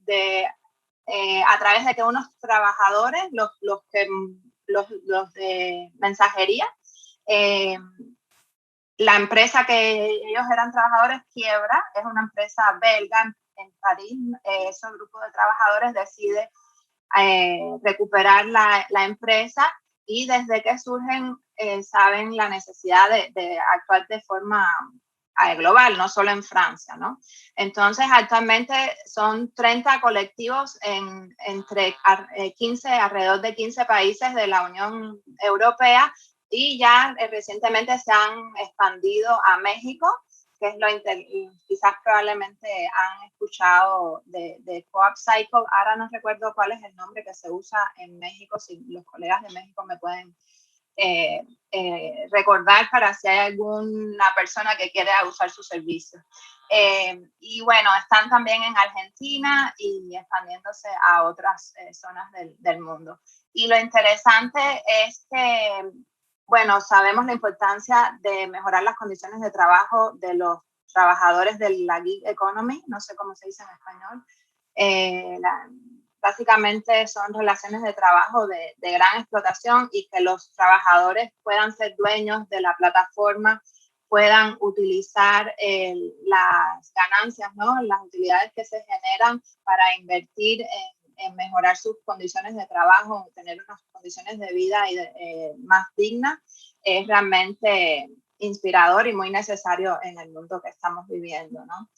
a través de que unos trabajadores, los de mensajería, la empresa que ellos eran trabajadores quiebra, es una empresa belga en París. Ese grupo de trabajadores decide recuperar la empresa, y desde que surgen saben la necesidad de actuar de forma global, no solo en Francia, ¿no? Entonces, actualmente son 30 colectivos entre alrededor de 15 países de la Unión Europea, y ya recientemente se han expandido a México, que es quizás probablemente han escuchado de Co-op Cycle. Ahora no recuerdo cuál es el nombre que se usa en México, si los colegas de México me pueden recordar para si hay alguna persona que quiera usar su servicio. Y bueno, están también en Argentina y expandiéndose a otras zonas del mundo. Y lo interesante es que, bueno, sabemos la importancia de mejorar las condiciones de trabajo de los trabajadores de la gig economy, no sé cómo se dice en español. Básicamente son relaciones de trabajo de gran explotación, y que los trabajadores puedan ser dueños de la plataforma, puedan utilizar las ganancias, ¿no? Las utilidades que se generan para invertir en mejorar sus condiciones de trabajo, tener unas condiciones de vida más dignas. Es realmente inspirador y muy necesario en el mundo que estamos viviendo, ¿no?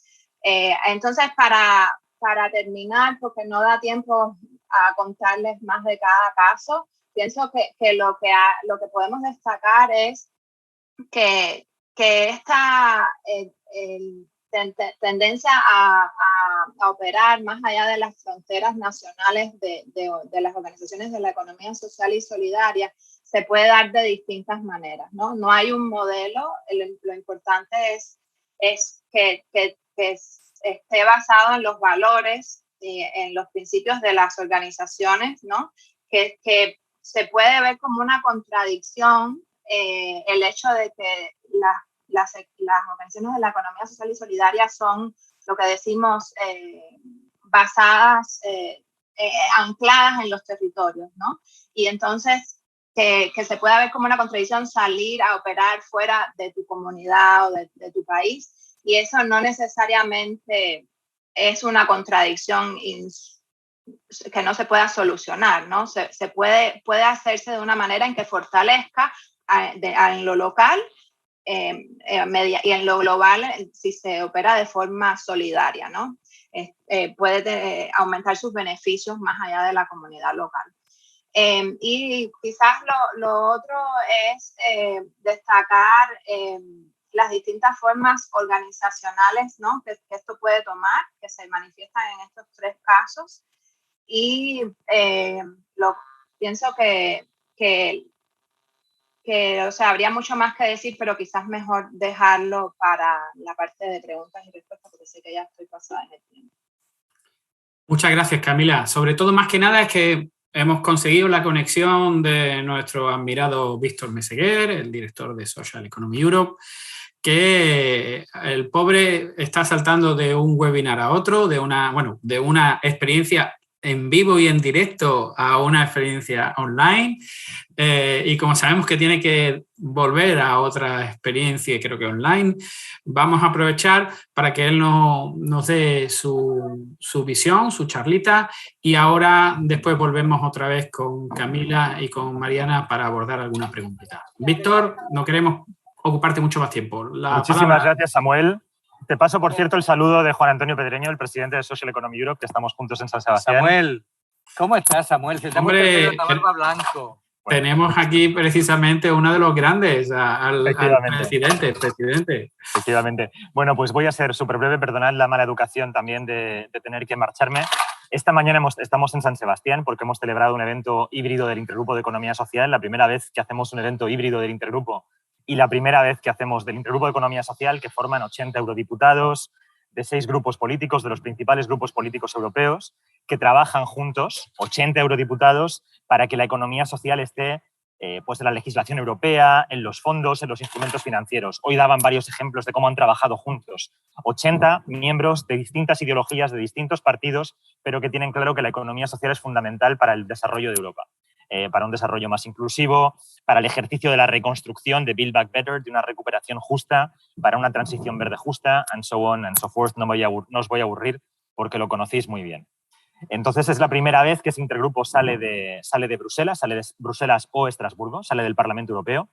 Entonces, para terminar, porque no da tiempo a contarles más de cada caso, pienso que lo que podemos destacar es que esta tendencia a operar más allá de las fronteras nacionales de las organizaciones de la economía social y solidaria se puede dar de distintas maneras, ¿no? No hay un modelo. Lo importante es que esté basado en los valores y en los principios de las organizaciones, ¿no? Que se puede ver como una contradicción el hecho de que las organizaciones de la economía social y solidaria son lo que decimos basadas, ancladas en los territorios, ¿no? Y entonces que se pueda ver como una contradicción salir a operar fuera de tu comunidad o de tu país. Y eso no necesariamente es una contradicción que no se pueda solucionar, ¿no? Se puede hacerse de una manera en que fortalezca en lo local y en lo global, si se opera de forma solidaria, ¿no? Puede aumentar sus beneficios más allá de la comunidad local. Y quizás lo otro es destacar las distintas formas organizacionales, ¿no? que esto puede tomar, que se manifiestan en estos 3 casos. Y pienso que o sea, habría mucho más que decir, pero quizás mejor dejarlo para la parte de preguntas y respuestas, porque sé que ya estoy pasada en el tiempo. Muchas gracias, Camila. Sobre todo, más que nada, es que hemos conseguido la conexión de nuestro admirado Víctor Meseguer, el director de Social Economy Europe, que el pobre está saltando de un webinar a otro, de una experiencia en vivo y en directo a una experiencia online, y como sabemos que tiene que volver a otra experiencia, creo que online, vamos a aprovechar para que él nos dé su visión, su charlita, y ahora después volvemos otra vez con Camila y con Mariana para abordar alguna preguntita. Víctor, no queremos ocuparte mucho más tiempo. Muchísimas gracias, Samuel. Te paso, por cierto, el saludo de Juan Antonio Pedreño, el presidente de Social Economy Europe, que estamos juntos en San Sebastián. Samuel, ¿cómo estás, Samuel? Se te hemos perdido la barba blanco. Bueno, tenemos aquí precisamente uno de los grandes, al presidente. Efectivamente. Bueno, pues voy a ser súper breve, perdonad la mala educación también de tener que marcharme. Esta mañana estamos en San Sebastián porque hemos celebrado un evento híbrido del Intergrupo de Economía Social, la primera vez que hacemos un evento híbrido del Intergrupo y la primera vez que hacemos del Intergrupo de Economía Social, que forman 80 eurodiputados de 6 grupos políticos, de los principales grupos políticos europeos, que trabajan juntos, 80 eurodiputados, para que la economía social esté pues en la legislación europea, en los fondos, en los instrumentos financieros. Hoy daban varios ejemplos de cómo han trabajado juntos. 80 miembros de distintas ideologías, de distintos partidos, pero que tienen claro que la economía social es fundamental para el desarrollo de Europa. Para un desarrollo más inclusivo, para el ejercicio de la reconstrucción, de Build Back Better, de una recuperación justa, para una transición verde justa, and so on and so forth. No os voy a aburrir porque lo conocéis muy bien. Entonces es la primera vez que ese intergrupo sale de Bruselas o Estrasburgo, sale del Parlamento Europeo,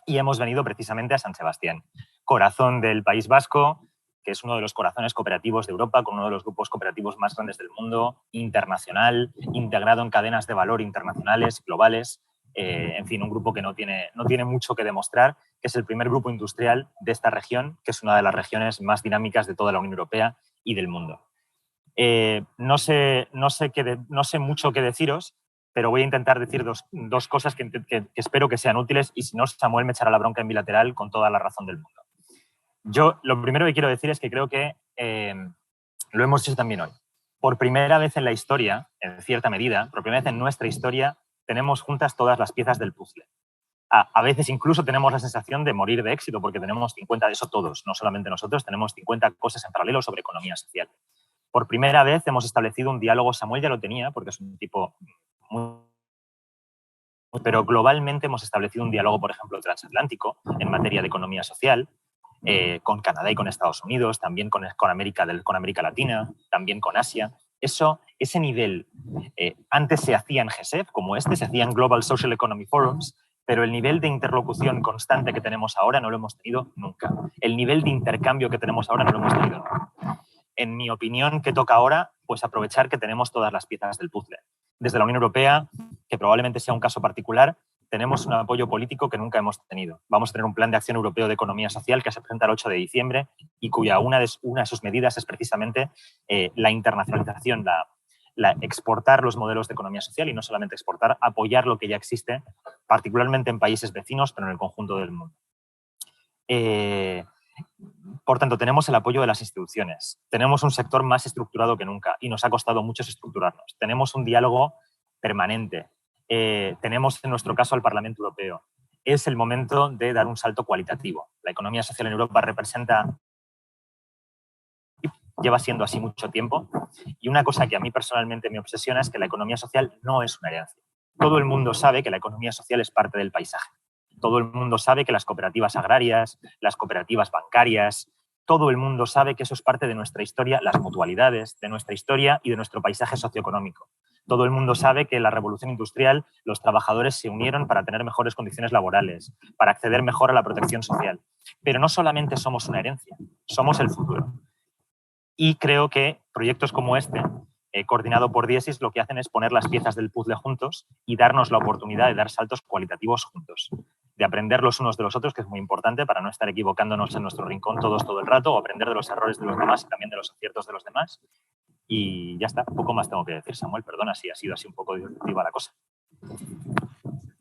y hemos venido precisamente a San Sebastián, corazón del País Vasco, que es uno de los corazones cooperativos de Europa, con uno de los grupos cooperativos más grandes del mundo, internacional, integrado en cadenas de valor internacionales, globales. En fin, un grupo que no tiene mucho que demostrar, que es el primer grupo industrial de esta región, que es una de las regiones más dinámicas de toda la Unión Europea y del mundo. No sé mucho qué deciros, pero voy a intentar decir dos cosas que espero que sean útiles, y si no, Samuel me echará la bronca en bilateral con toda la razón del mundo. Yo lo primero que quiero decir es que creo que lo hemos hecho también hoy. Por primera vez en la historia, en cierta medida, por primera vez en nuestra historia, tenemos juntas todas las piezas del puzzle. A veces incluso tenemos la sensación de morir de éxito, porque tenemos 50, eso todos, no solamente nosotros, tenemos 50 cosas en paralelo sobre economía social. Por primera vez hemos establecido un diálogo, Samuel ya lo tenía, porque es un tipo pero globalmente hemos establecido un diálogo, por ejemplo, transatlántico en materia de economía social, con Canadá y con Estados Unidos, también con América Latina, también con Asia. Ese nivel, antes se hacía en GSEF, como se hacía en Global Social Economy Forums, pero el nivel de interlocución constante que tenemos ahora no lo hemos tenido nunca. El nivel de intercambio que tenemos ahora no lo hemos tenido nunca. En mi opinión, ¿qué toca ahora? Pues aprovechar que tenemos todas las piezas del puzzle. Desde la Unión Europea, que probablemente sea un caso particular, tenemos un apoyo político que nunca hemos tenido. Vamos a tener un plan de acción europeo de economía social que se presenta el 8 de diciembre y cuya una de sus medidas es precisamente la internacionalización, la exportar los modelos de economía social, y no solamente exportar, apoyar lo que ya existe, particularmente en países vecinos, pero en el conjunto del mundo. Por tanto, tenemos el apoyo de las instituciones, tenemos un sector más estructurado que nunca y nos ha costado mucho estructurarnos. Tenemos un diálogo permanente, tenemos en nuestro caso al Parlamento Europeo. Es el momento de dar un salto cualitativo. La economía social en Europa lleva siendo así mucho tiempo, y una cosa que a mí personalmente me obsesiona es que la economía social no es una herencia. Todo el mundo sabe que la economía social es parte del paisaje. Todo el mundo sabe que las cooperativas agrarias, las cooperativas bancarias, todo el mundo sabe que eso es parte de nuestra historia, las mutualidades, de nuestra historia y de nuestro paisaje socioeconómico. Todo el mundo sabe que en la revolución industrial los trabajadores se unieron para tener mejores condiciones laborales, para acceder mejor a la protección social. Pero no solamente somos una herencia, somos el futuro. Y creo que proyectos como coordinado por Diesis, lo que hacen es poner las piezas del puzzle juntos y darnos la oportunidad de dar saltos cualitativos juntos, de aprender los unos de los otros, que es muy importante para no estar equivocándonos en nuestro rincón todos todo el rato, o aprender de los errores de los demás y también de los aciertos de los demás. Y ya está, poco más tengo que decir, Samuel, perdona si ha sido así un poco disruptiva la cosa.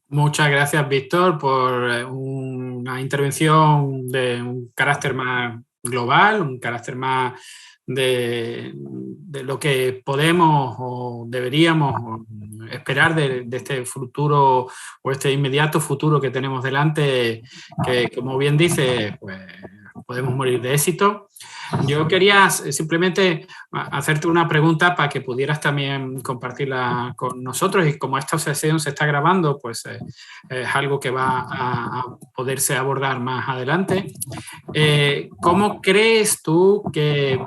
Muchas gracias, Víctor, por una intervención de un carácter más global, un carácter más de lo que podemos o deberíamos esperar de este futuro o este inmediato futuro que tenemos delante, que, como bien dice, pues podemos morir de éxito. Yo quería simplemente hacerte una pregunta para que pudieras también compartirla con nosotros, y como esta sesión se está grabando, pues es algo que va a poderse abordar más adelante. ¿Cómo crees tú que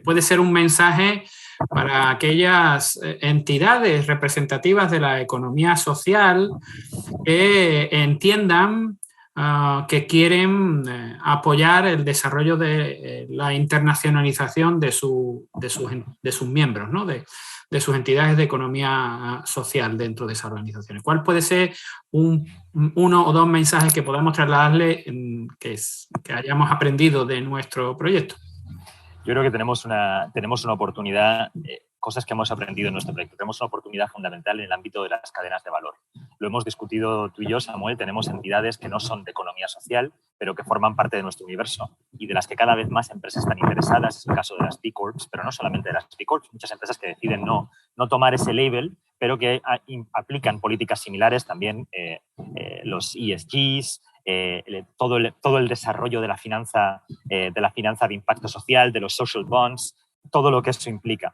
puede ser un mensaje para aquellas entidades representativas de la economía social que entiendan que quieren apoyar el desarrollo de la internacionalización de sus miembros, ¿no? de sus entidades de economía social dentro de esas organizaciones? ¿Cuál puede ser uno o dos mensajes que podamos trasladarle que hayamos aprendido de nuestro proyecto? Yo creo que tenemos una oportunidad, cosas que hemos aprendido en nuestro proyecto. Tenemos una oportunidad fundamental en el ámbito de las cadenas de valor. Lo hemos discutido tú y yo, Samuel. Tenemos entidades que no son de economía social, pero que forman parte de nuestro universo y de las que cada vez más empresas están interesadas. Es el caso de las B Corps, pero no solamente de las B Corps. Muchas empresas que deciden no tomar ese label, pero que aplican políticas similares también, los ESGs, todo el desarrollo de la finanza de impacto social, de los social bonds, todo lo que eso implica.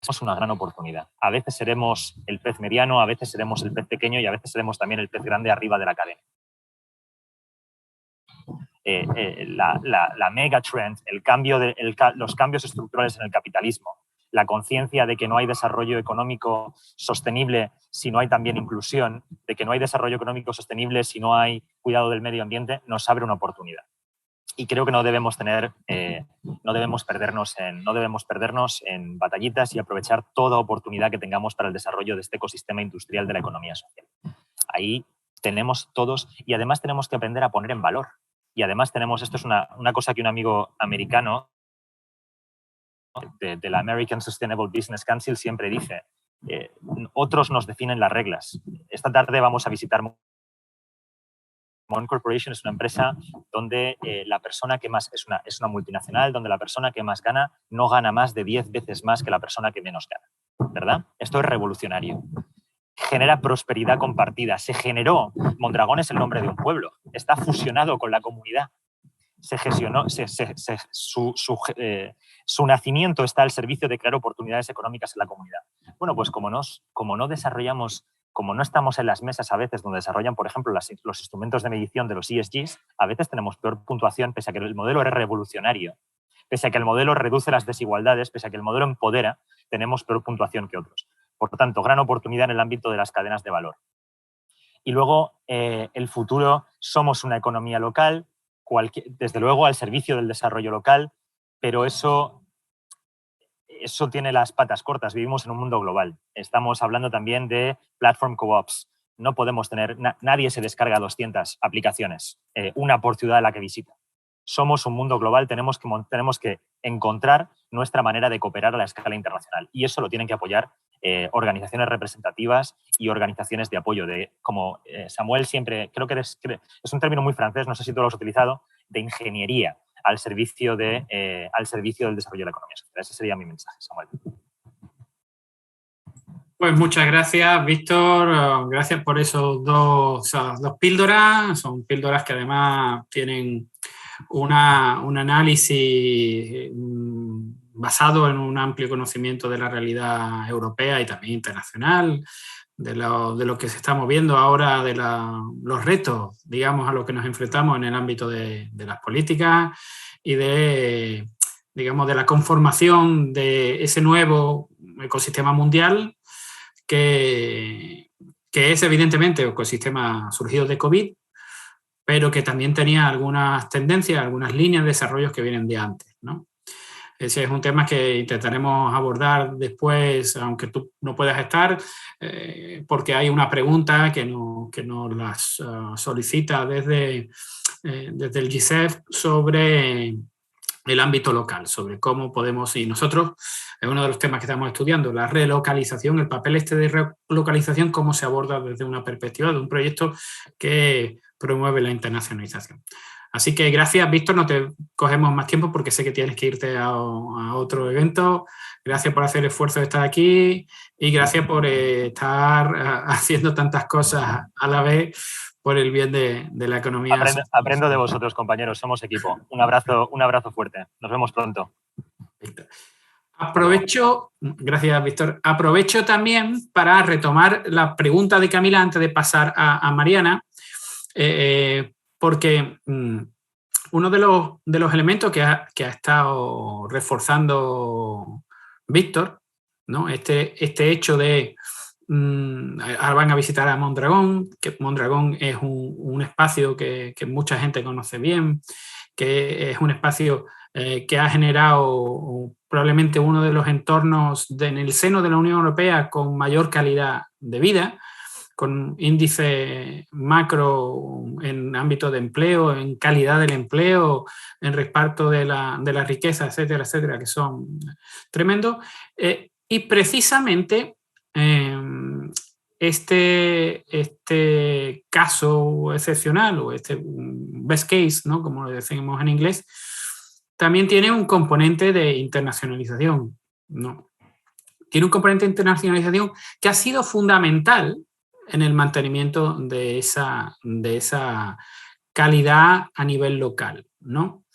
Es una gran oportunidad. A veces seremos el pez mediano, a veces seremos el pez pequeño y a veces seremos también el pez grande arriba de la cadena. La mega trend, los cambios estructurales en el capitalismo, la conciencia de que no hay desarrollo económico sostenible si no hay también inclusión, de que no hay desarrollo económico sostenible si no hay cuidado del medio ambiente, nos abre una oportunidad. Y creo que no debemos perdernos en batallitas y aprovechar toda oportunidad que tengamos para el desarrollo de este ecosistema industrial de la economía social. Ahí tenemos todos, y además tenemos que aprender a poner en valor. Y además esto es una cosa que un amigo americano de la American Sustainable Business Council siempre dice, otros nos definen las reglas. Esta tarde vamos a visitar Mon Corporation, es una empresa donde la persona que más, es una multinacional, donde la persona que más gana no gana más de 10 veces más que la persona que menos gana, ¿verdad? Esto es revolucionario. Genera prosperidad compartida. Se generó, Mondragón es el nombre de un pueblo, está fusionado con la comunidad. Se gestionó, su nacimiento está al servicio de crear oportunidades económicas en la comunidad. Bueno, pues como no desarrollamos, como no estamos en las mesas a veces donde desarrollan, por ejemplo, los instrumentos de medición de los ESGs, a veces tenemos peor puntuación, pese a que el modelo es revolucionario, pese a que el modelo reduce las desigualdades, pese a que el modelo empodera, tenemos peor puntuación que otros. Por lo tanto, gran oportunidad en el ámbito de las cadenas de valor. Y luego, el futuro, somos una economía local, desde luego al servicio del desarrollo local, pero eso tiene las patas cortas. Vivimos en un mundo global. Estamos hablando también de platform co-ops. No podemos tener, nadie se descarga 200 aplicaciones, una por ciudad a la que visita. Somos un mundo global, tenemos que encontrar nuestra manera de cooperar a la escala internacional. Y eso lo tienen que apoyar organizaciones representativas y organizaciones de apoyo, como Samuel siempre, creo que es un término muy francés, no sé si tú lo has utilizado, de ingeniería al servicio del desarrollo de la economía social. Ese sería mi mensaje, Samuel. Pues muchas gracias, Víctor. Gracias por esas dos píldoras. Son píldoras que además tienen un análisis basado en un amplio conocimiento de la realidad europea y también internacional, de lo que se está moviendo ahora, de los retos, digamos, a los que nos enfrentamos en el ámbito de las políticas y de la conformación de ese nuevo ecosistema mundial que es evidentemente un ecosistema surgido de COVID, pero que también tenía algunas tendencias, algunas líneas de desarrollo que vienen de antes, ¿no? Ese es un tema que intentaremos abordar después, aunque tú no puedas estar, porque hay una pregunta que nos las solicita desde el GISEF sobre el ámbito local, sobre cómo podemos, y nosotros, es uno de los temas que estamos estudiando, la relocalización, el papel de relocalización, cómo se aborda desde una perspectiva de un proyecto que promueve la internacionalización. Así que gracias, Víctor, no te cogemos más tiempo porque sé que tienes que irte a otro evento. Gracias por hacer el esfuerzo de estar aquí y gracias por estar haciendo tantas cosas a la vez por el bien de la economía. Aprendo de vosotros, compañeros, somos equipo. Un abrazo fuerte. Nos vemos pronto. Aprovecho, gracias, Víctor. Aprovecho también para retomar la pregunta de Camila antes de pasar a Mariana, porque uno de los elementos que ha estado reforzando Víctor, ¿no? Este hecho de ahora van a visitar a Mondragón, que Mondragón es un espacio que mucha gente conoce bien, que es un espacio que ha generado probablemente uno de los entornos en el seno de la Unión Europea con mayor calidad de vida, con índice macro en ámbito de empleo, en calidad del empleo, en reparto de la riqueza, etcétera, etcétera, que son tremendos. Y precisamente este caso excepcional o este best case, ¿no?, como lo decimos en inglés, también tiene un componente de internacionalización, ¿no? Tiene un componente de internacionalización que ha sido fundamental en el mantenimiento de esa calidad a nivel local, ¿no?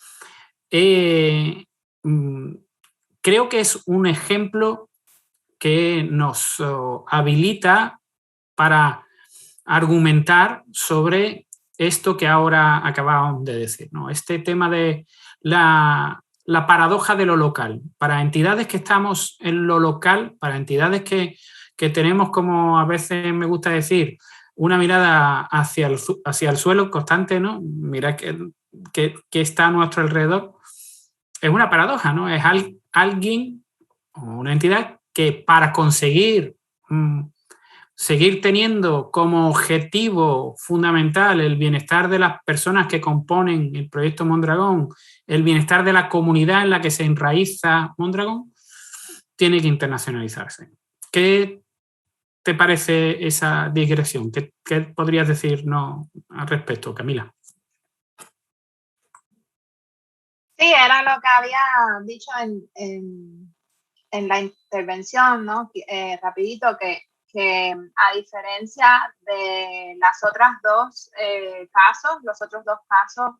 Creo que es un ejemplo que nos habilita para argumentar sobre esto que ahora acabamos de decir, ¿no? Este tema de la la paradoja de lo local. Para entidades que estamos en lo local, para entidades que tenemos, como a veces me gusta decir, una mirada hacia el suelo constante, ¿no? Mira que está a nuestro alrededor. Es una paradoja, ¿no? Es alguien o una entidad que para conseguir seguir teniendo como objetivo fundamental el bienestar de las personas que componen el proyecto Mondragón, el bienestar de la comunidad en la que se enraiza Mondragón, tiene que internacionalizarse. ¿Qué te parece esa digresión? ¿Qué podrías decirnos al respecto, Camila? Sí, era lo que había dicho en la intervención, ¿no? Rapidito, que a diferencia de los otros dos casos,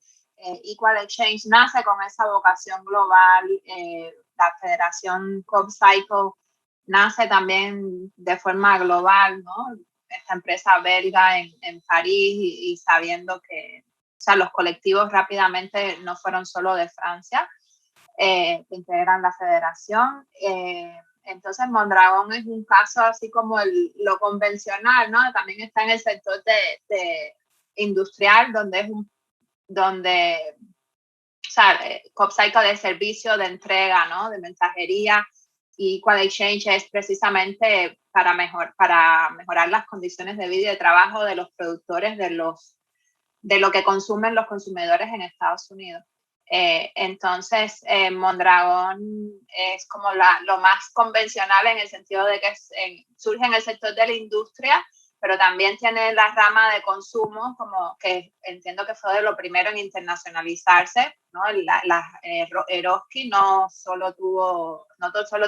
Equal Exchange nace con esa vocación global, la Federación CoopCycle nace también de forma global, ¿no? Esta empresa belga en París y sabiendo que, o sea, los colectivos rápidamente no fueron solo de Francia, que integran la federación. Entonces, Mondragón es un caso así como lo convencional, ¿no? También está en el sector de industrial, donde o sea, CoopCycle de servicio, de entrega, ¿no? De mensajería, y Equal Exchange es precisamente para mejorar las condiciones de vida y de trabajo de los productores de lo que consumen los consumidores en Estados Unidos. Entonces, Mondragón es como lo más convencional en el sentido de que surge en el sector de la industria, pero también tiene la rama de consumo, como que entiendo que fue de lo primero en internacionalizarse, ¿no? Eroski no solo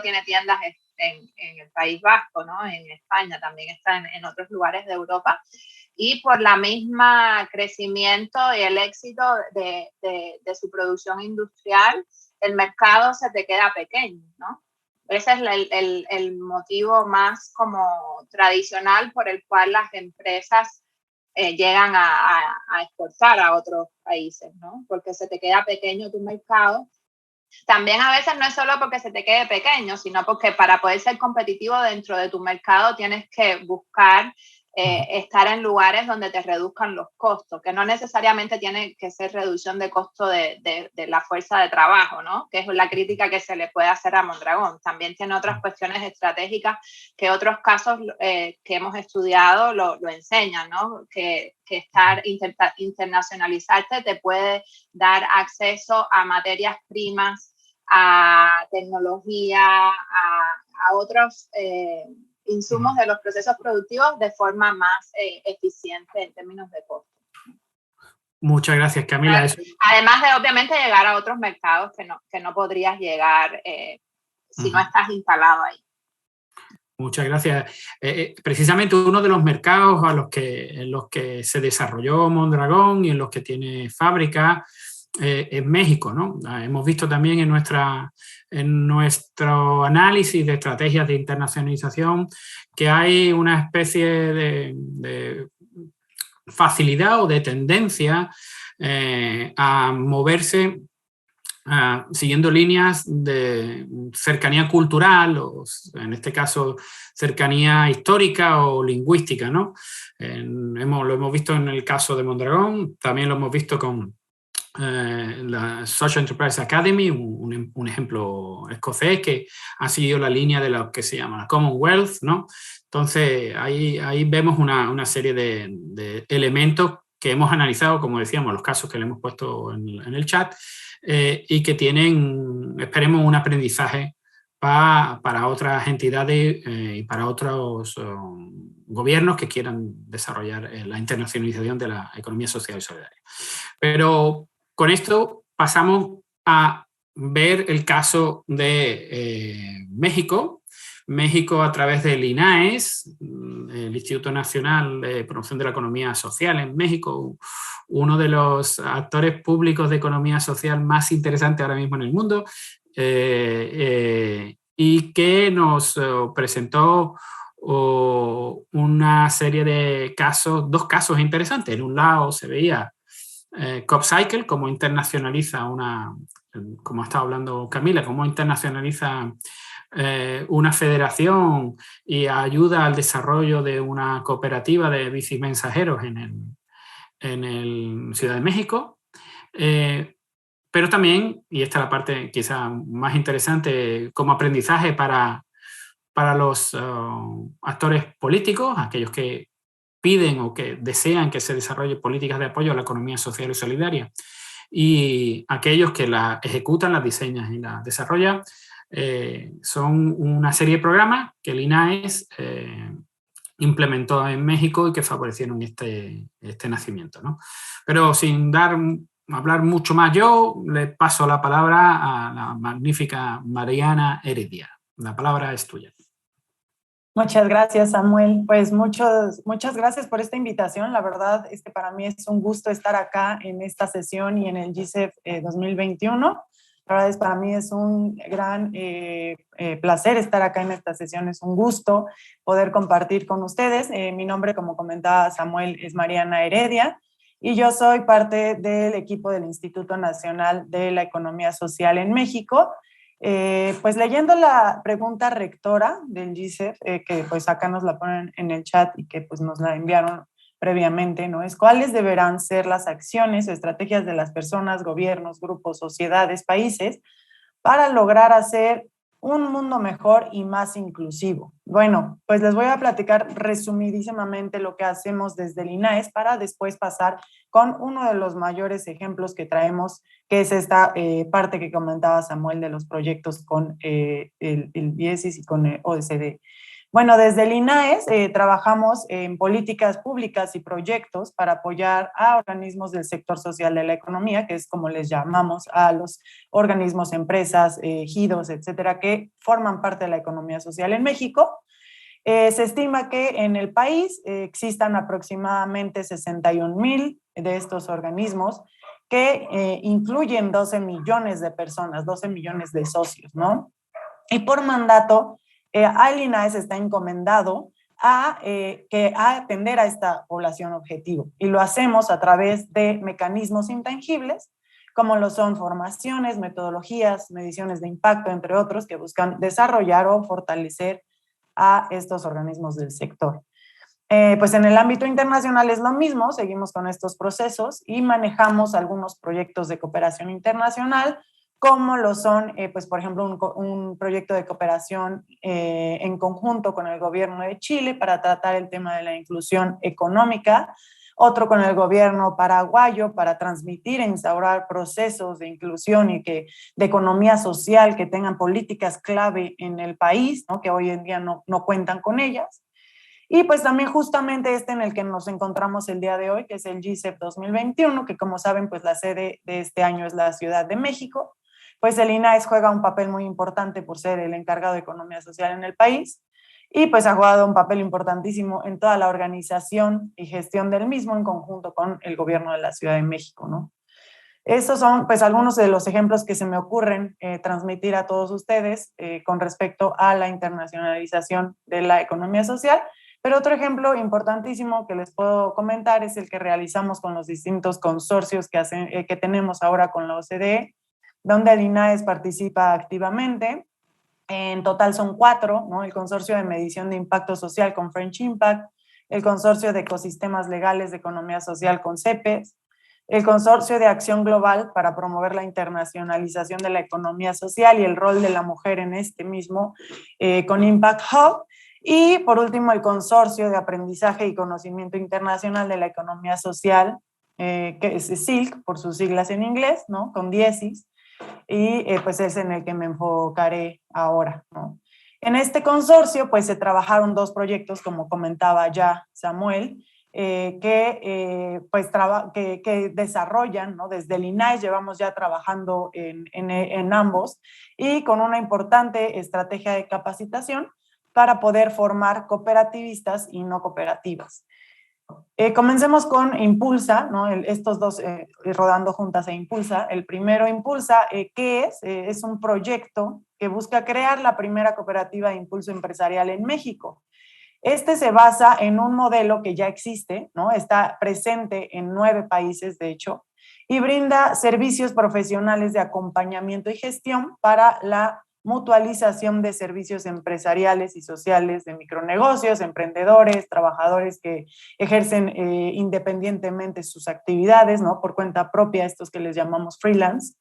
tiene tiendas en el País Vasco, ¿no? En España, también está en otros lugares de Europa. Y por la misma crecimiento y el éxito de su producción industrial, el mercado se te queda pequeño, ¿no? Ese es el motivo más como tradicional por el cual las empresas llegan a exportar a otros países, ¿no? Porque se te queda pequeño tu mercado. También a veces no es solo porque se te quede pequeño, sino porque para poder ser competitivo dentro de tu mercado tienes que buscar estar en lugares donde te reduzcan los costos, que no necesariamente tiene que ser reducción de costo de la fuerza de trabajo, ¿no? Que es la crítica que se le puede hacer a Mondragón. También tiene otras cuestiones estratégicas que otros casos que hemos estudiado lo enseñan, ¿no? Que internacionalizarte te puede dar acceso a materias primas, a tecnología, a otros insumos de los procesos productivos de forma más eficiente en términos de costo. Muchas gracias, Camila. Además de, obviamente, llegar a otros mercados que no podrías llegar si no estás instalado ahí. Muchas gracias. Precisamente uno de los mercados en los que se desarrolló Mondragón y en los que tiene fábrica es México, ¿no? Hemos visto también en nuestro análisis de estrategias de internacionalización que hay una especie de facilidad o de tendencia a moverse siguiendo líneas de cercanía cultural o, en este caso, cercanía histórica o lingüística, ¿no? Lo hemos visto en el caso de Mondragón, también lo hemos visto con la Social Enterprise Academy, un ejemplo escocés que ha seguido la línea de lo que se llama Commonwealth, ¿no? Entonces, ahí vemos una serie de elementos que hemos analizado, como decíamos, los casos que le hemos puesto en el chat, y que tienen, esperemos, un aprendizaje para otras entidades y para otros gobiernos que quieran desarrollar la internacionalización de la economía social y solidaria. Pero con esto pasamos a ver el caso de México. México, a través del INAES, el Instituto Nacional de Promoción de la Economía Social en México, uno de los actores públicos de economía social más interesantes ahora mismo en el mundo, y que nos presentó una serie de casos, dos casos interesantes. En un lado se veía CopCycle, cómo internacionaliza como ha estado hablando Camila, cómo internacionaliza una federación y ayuda al desarrollo de una cooperativa de bicimensajeros en el Ciudad de México. Pero también, y esta es la parte quizá más interesante, como aprendizaje para los actores políticos, aquellos que piden o que desean que se desarrolle políticas de apoyo a la economía social y solidaria, y aquellos que la ejecutan, las diseñan y las desarrollan. Son una serie de programas que el INAES implementó en México y que favorecieron este nacimiento, ¿no? Pero sin hablar mucho más, yo le paso la palabra a la magnífica Mariana Heredia. La palabra es tuya. Muchas gracias, Samuel. Pues muchas gracias por esta invitación. La verdad es que para mí es un gusto estar acá en esta sesión y en el GICEF 2021. La verdad es para mí es un gran placer estar acá en esta sesión. Es un gusto poder compartir con ustedes. Mi nombre, como comentaba Samuel, es Mariana Heredia y yo soy parte del equipo del Instituto Nacional de la Economía Social en México. Pues leyendo la pregunta rectora del GICEF, que pues acá nos la ponen en el chat y que pues nos la enviaron previamente, ¿no? Es cuáles deberán ser las acciones o estrategias de las personas, gobiernos, grupos, sociedades, países para lograr hacer un mundo mejor y más inclusivo. Bueno, pues les voy a platicar resumidísimamente lo que hacemos desde el INAES para después pasar con uno de los mayores ejemplos que traemos, que es esta parte que comentaba Samuel de los proyectos con el BIESIS y con el OECD. Bueno, desde el INAES trabajamos en políticas públicas y proyectos para apoyar a organismos del sector social de la economía, que es como les llamamos a los organismos, empresas, ejidos, etcétera, que forman parte de la economía social en México. Se estima que en el país existan aproximadamente 61,000 de estos organismos que incluyen 12 millones de personas, 12 millones de socios, ¿no? Y por mandato, al INAES está encomendado a atender a esta población objetivo. Y lo hacemos a través de mecanismos intangibles, como lo son formaciones, metodologías, mediciones de impacto, entre otros, que buscan desarrollar o fortalecer a estos organismos del sector. Pues en el ámbito internacional es lo mismo, seguimos con estos procesos y manejamos algunos proyectos de cooperación internacional, como lo son, pues por ejemplo, un proyecto de cooperación en conjunto con el gobierno de Chile para tratar el tema de la inclusión económica, otro con el gobierno paraguayo para transmitir e instaurar procesos de inclusión y de economía social que tengan políticas clave en el país, ¿no? Que hoy en día no cuentan con ellas. Y pues también justamente en el que nos encontramos el día de hoy, que es el GICEF 2021, que como saben, pues la sede de este año es la Ciudad de México. Pues el INAES juega un papel muy importante por ser el encargado de economía social en el país y pues ha jugado un papel importantísimo en toda la organización y gestión del mismo en conjunto con el gobierno de la Ciudad de México, ¿no? Estos son pues algunos de los ejemplos que se me ocurren transmitir a todos ustedes con respecto a la internacionalización de la economía social. Pero otro ejemplo importantísimo que les puedo comentar es el que realizamos con los distintos consorcios que tenemos ahora con la OCDE, donde el INAES participa activamente. En total son 4, ¿no? El Consorcio de Medición de Impacto Social con French Impact, el Consorcio de Ecosistemas Legales de Economía Social con CEPES, el Consorcio de Acción Global para promover la internacionalización de la economía social y el rol de la mujer en este mismo con Impact Hub, y por último el Consorcio de Aprendizaje y Conocimiento Internacional de la Economía Social, que es SILC por sus siglas en inglés, ¿no? Con DIESIS, y pues es en el que me enfocaré ahora, ¿no? En este consorcio pues se trabajaron 2 proyectos, como comentaba ya Samuel, que desarrollan, ¿no? Desde el INAES llevamos ya trabajando en ambos y con una importante estrategia de capacitación para poder formar cooperativistas y no cooperativas. Comencemos con Impulsa, ¿no? Estos 2 rodando juntas e Impulsa. El primero, Impulsa, ¿qué es? Es un proyecto que busca crear la primera cooperativa de impulso empresarial en México. Este se basa en un modelo que ya existe, ¿no? Está presente en 9 países, de hecho, y brinda servicios profesionales de acompañamiento y gestión para la mutualización de servicios empresariales y sociales de micronegocios, emprendedores, trabajadores que ejercen independientemente sus actividades, ¿no? Por cuenta propia, estos que les llamamos freelance.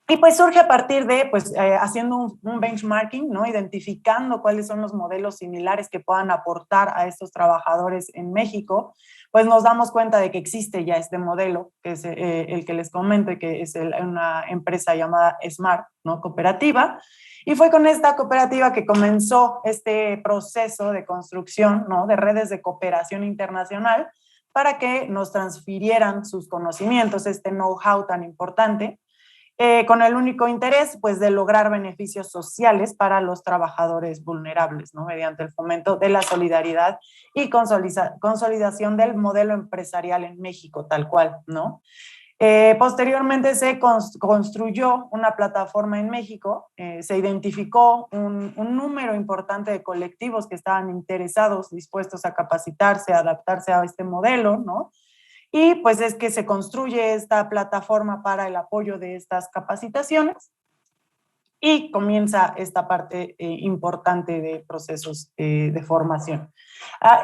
Y pues surge a partir de, pues, haciendo un benchmarking, ¿no? Identificando cuáles son los modelos similares que puedan aportar a estos trabajadores en México, pues nos damos cuenta de que existe ya este modelo, que es el que les comento, y que es una empresa llamada Smart, ¿no? Cooperativa. Y fue con esta cooperativa que comenzó este proceso de construcción, ¿no? De redes de cooperación internacional para que nos transfirieran sus conocimientos, este know-how tan importante, con el único interés, pues, de lograr beneficios sociales para los trabajadores vulnerables, ¿no? Mediante el fomento de la solidaridad y consolidación del modelo empresarial en México, tal cual, ¿no? Posteriormente se construyó una plataforma en México, se identificó un número importante de colectivos que estaban interesados, dispuestos a capacitarse, a adaptarse a este modelo, ¿no? Y pues es que se construye esta plataforma para el apoyo de estas capacitaciones y comienza esta parte importante de procesos de formación.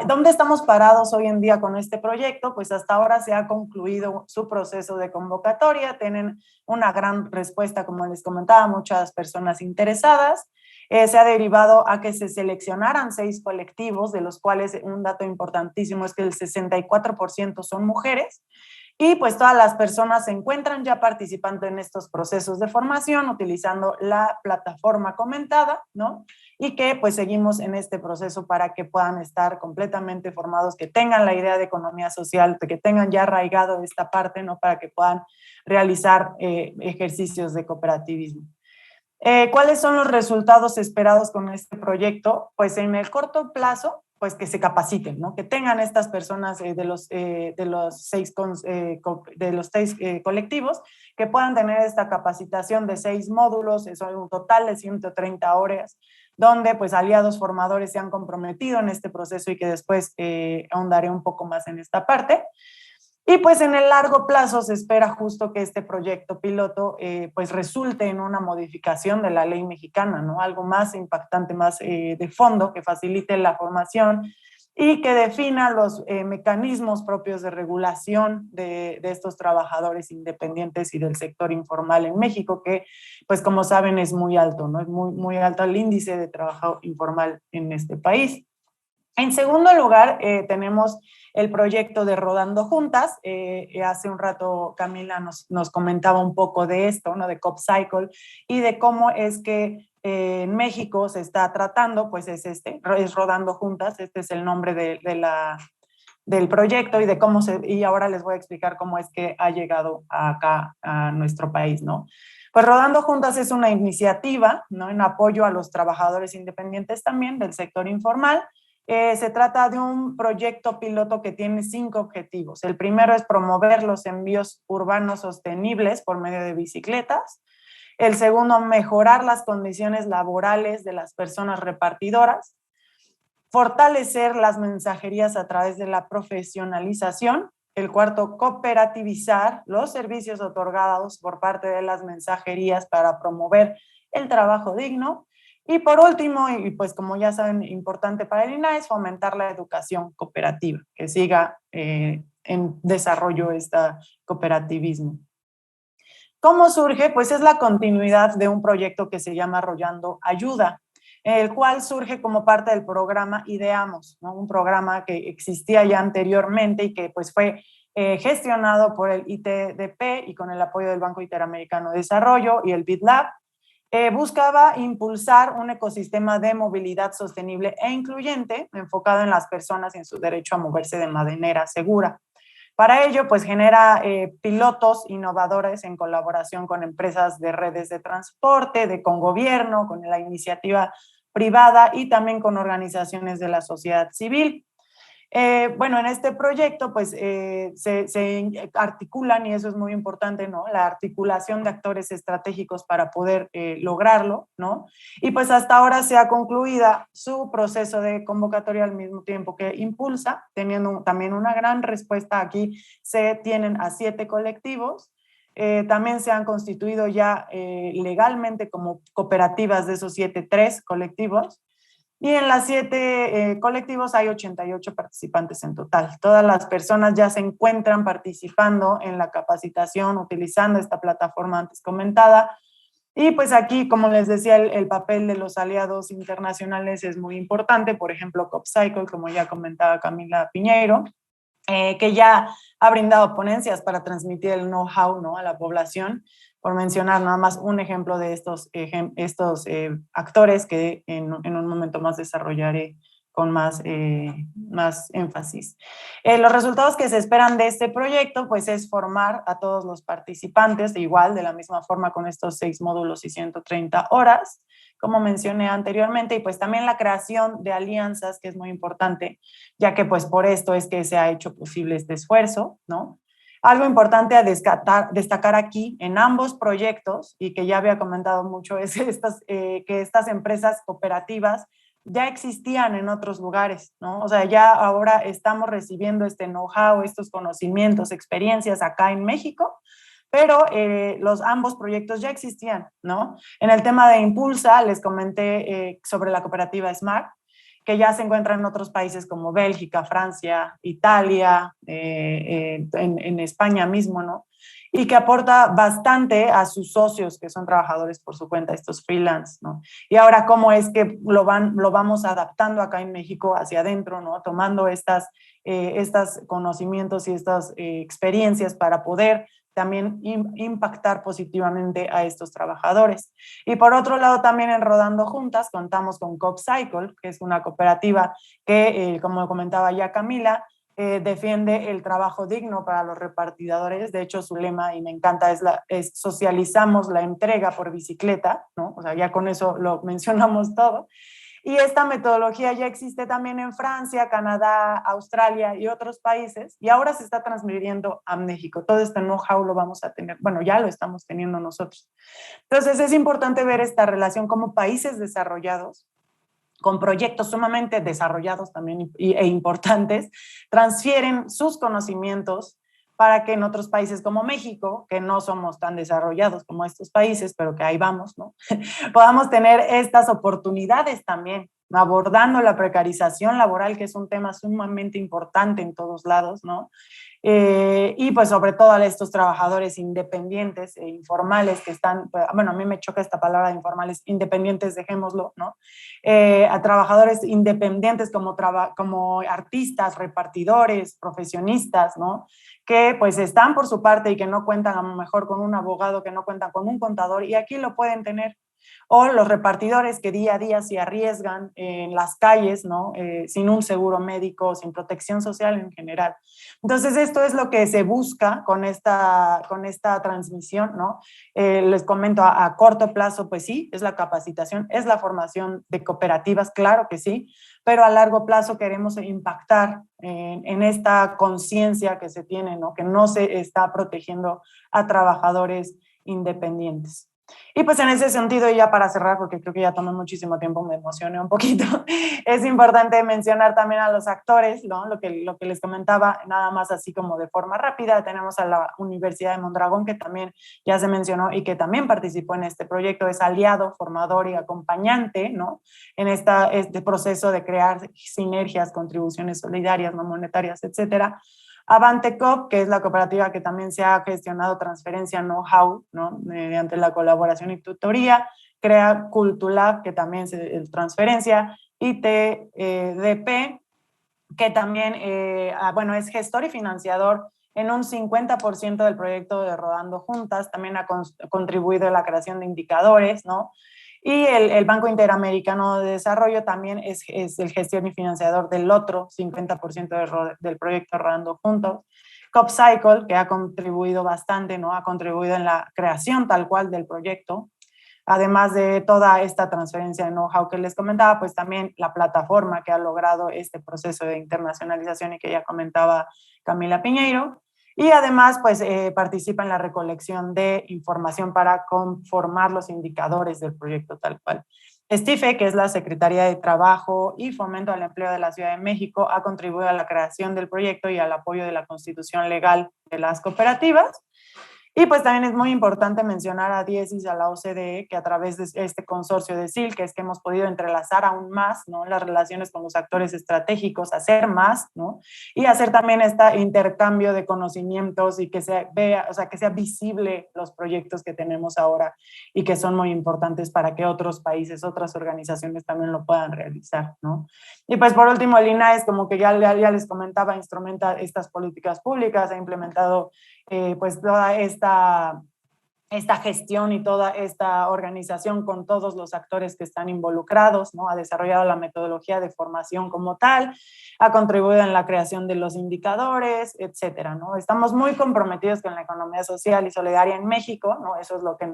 ¿Dónde estamos parados hoy en día con este proyecto? Pues hasta ahora se ha concluido su proceso de convocatoria, tienen una gran respuesta, como les comentaba, muchas personas interesadas. Se ha derivado a que se seleccionaran 6 colectivos, de los cuales un dato importantísimo es que el 64% son mujeres, y pues todas las personas se encuentran ya participando en estos procesos de formación, utilizando la plataforma comentada, ¿no? Y que pues seguimos en este proceso para que puedan estar completamente formados, que tengan la idea de economía social, que tengan ya arraigado esta parte, ¿no? Para que puedan realizar ejercicios de cooperativismo. ¿Cuáles son los resultados esperados con este proyecto? Pues en el corto plazo, pues que se capaciten, ¿no? Que tengan estas personas de los 6 colectivos, que puedan tener esta capacitación de 6 módulos, eso es un total de 130 horas, donde pues aliados formadores se han comprometido en este proceso y que después ahondaré un poco más en esta parte. Y pues en el largo plazo se espera justo que este proyecto piloto pues resulte en una modificación de la ley mexicana, ¿no? Algo más impactante, más de fondo, que facilite la formación y que defina los mecanismos propios de regulación de estos trabajadores independientes y del sector informal en México, que pues como saben es muy alto, ¿no? Es muy alto el índice de trabajo informal en este país. En segundo lugar, tenemos el proyecto de Rodando Juntas. Hace un rato Camila nos comentaba un poco de esto, ¿no? De CoopCycle y de cómo es que en México se está tratando, pues es Rodando Juntas, este es el nombre del proyecto y de cómo y ahora les voy a explicar cómo es que ha llegado acá a nuestro país, ¿no? Pues Rodando Juntas es una iniciativa, ¿no? En apoyo a los trabajadores independientes también del sector informal. Se trata de un proyecto piloto que tiene 5 objetivos. El primero es promover los envíos urbanos sostenibles por medio de bicicletas. El segundo, mejorar las condiciones laborales de las personas repartidoras. Fortalecer las mensajerías a través de la profesionalización. El cuarto, cooperativizar los servicios otorgados por parte de las mensajerías para promover el trabajo digno. Y por último, y pues como ya saben, importante para el INAH, es fomentar la educación cooperativa, que siga en desarrollo este cooperativismo. ¿Cómo surge? Pues es la continuidad de un proyecto que se llama Arrollando Ayuda, el cual surge como parte del programa Ideamos, ¿no? Un programa que existía ya anteriormente y que pues fue gestionado por el ITDP y con el apoyo del Banco Interamericano de Desarrollo y el BitLab. Buscaba impulsar un ecosistema de movilidad sostenible e incluyente enfocado en las personas y en su derecho a moverse de manera segura. Para ello, pues genera pilotos innovadores en colaboración con empresas de redes de transporte, con gobierno, con la iniciativa privada y también con organizaciones de la sociedad civil. Bueno, en este proyecto pues se articulan, y eso es muy importante, ¿no? La articulación de actores estratégicos para poder lograrlo, ¿no? Y pues hasta ahora se ha concluida su proceso de convocatoria al mismo tiempo que Impulsa, teniendo también una gran respuesta. Aquí se tienen a 7 colectivos. También se han constituido ya legalmente como cooperativas de esos 7, 3 colectivos. Y en las 7 colectivos hay 88 participantes en total. Todas las personas ya se encuentran participando en la capacitación, utilizando esta plataforma antes comentada. Y pues aquí, como les decía, el papel de los aliados internacionales es muy importante. Por ejemplo, CopCycle, como ya comentaba Camila Piñeiro, que ya ha brindado ponencias para transmitir el know-how, ¿no?, a la población, por mencionar nada más un ejemplo de estos actores que en un momento más desarrollaré con más énfasis. Los resultados que se esperan de este proyecto pues es formar a todos los participantes igual, de la misma forma, con estos 6 módulos y 130 horas, como mencioné anteriormente, y pues también la creación de alianzas, que es muy importante, ya que pues por esto es que se ha hecho posible este esfuerzo, ¿no? Algo importante a destacar aquí en ambos proyectos, y que ya había comentado mucho, es que estas empresas cooperativas ya existían en otros lugares, ¿no? O sea, ya ahora estamos recibiendo este know-how, estos conocimientos, experiencias acá en México, pero ambos proyectos ya existían, ¿no? En el tema de Impulsa, les comenté sobre la cooperativa Smart, que ya se encuentra en otros países como Bélgica, Francia, Italia, en España mismo, ¿no? Y que aporta bastante a sus socios, que son trabajadores por su cuenta, estos freelance, ¿no? Y ahora, ¿cómo es que lo vamos adaptando acá en México hacia adentro, ¿no? Tomando estos conocimientos y estas experiencias para poder también impactar positivamente a estos trabajadores. Y por otro lado, también en Rodando Juntas contamos con CopCycle, que es una cooperativa que, como comentaba ya Camila, defiende el trabajo digno para los repartidores. De hecho, su lema, y me encanta, es socializamos la entrega por bicicleta, ¿no? O sea, ya con eso lo mencionamos todo. Y esta metodología ya existe también en Francia, Canadá, Australia y otros países, y ahora se está transmitiendo a México. Todo este know-how lo vamos a tener, bueno, ya lo estamos teniendo nosotros. Entonces es importante ver esta relación como países desarrollados, con proyectos sumamente desarrollados también e importantes, transfieren sus conocimientos para que en otros países como México, que no somos tan desarrollados como estos países, pero que ahí vamos, ¿no? Podamos tener estas oportunidades también, abordando la precarización laboral, que es un tema sumamente importante en todos lados, ¿no? Y pues sobre todo a estos trabajadores independientes e informales que están, bueno, a mí me choca esta palabra de informales, independientes, dejémoslo, ¿no? A trabajadores independientes como artistas, repartidores, profesionistas, ¿no? Que pues están por su parte y que no cuentan a lo mejor con un abogado, que no cuentan con un contador, y aquí lo pueden tener. O los repartidores que día a día se arriesgan en las calles, ¿no? Sin un seguro médico, sin protección social en general. Entonces, esto es lo que se busca con esta transmisión, ¿no? Les comento, a corto plazo, pues sí, es la capacitación, es la formación de cooperativas, claro que sí, pero a largo plazo queremos impactar en esta conciencia que se tiene, ¿no? Que no se está protegiendo a trabajadores independientes. Y pues en ese sentido, y ya para cerrar, porque creo que ya tomé muchísimo tiempo, me emocioné un poquito, es importante mencionar también a los actores, ¿no? Lo que les comentaba, nada más así como de forma rápida. Tenemos a la Universidad de Mondragón, que también ya se mencionó y que también participó en este proyecto, es aliado, formador y acompañante, ¿no? En este proceso de crear sinergias, contribuciones solidarias, no monetarias, etcétera. Avantecop, que es la cooperativa que también se ha gestionado transferencia know-how, ¿no? Mediante la colaboración y tutoría. Crea Cultulab, que también es transferencia. ITDP, que también bueno, es gestor y financiador en un 50% del proyecto de Rodando Juntas. También ha contribuido a la creación de indicadores, ¿no? Y el Banco Interamericano de Desarrollo también es el gestión y financiador del otro 50% del proyecto Rodando Juntos. CopCycle, que ha contribuido bastante, ¿no? Ha contribuido en la creación tal cual del proyecto. Además de toda esta transferencia de know-how que les comentaba, pues también la plataforma que ha logrado este proceso de internacionalización y que ya comentaba Camila Piñeiro. Y además, pues participa en la recolección de información para conformar los indicadores del proyecto tal cual. STIFE, que es la Secretaría de Trabajo y Fomento al Empleo de la Ciudad de México, ha contribuido a la creación del proyecto y al apoyo de la constitución legal de las cooperativas. Y pues también es muy importante mencionar a DIESIS, a la OCDE, que a través de este consorcio de SIL, es que hemos podido entrelazar aún más, ¿no?, las relaciones con los actores estratégicos, hacer más, ¿no?, y hacer también este intercambio de conocimientos y que se vea, o sea, que sea visible los proyectos que tenemos ahora y que son muy importantes para que otros países, otras organizaciones también lo puedan realizar, ¿no? Y pues por último, el INAES, como que ya les comentaba, instrumenta estas políticas públicas, ha implementado pues toda esta gestión y toda esta organización con todos los actores que están involucrados, ¿no? Ha desarrollado la metodología de formación como tal, ha contribuido en la creación de los indicadores, etcétera, ¿no? Estamos muy comprometidos con la economía social y solidaria en México, ¿no? Eso es lo que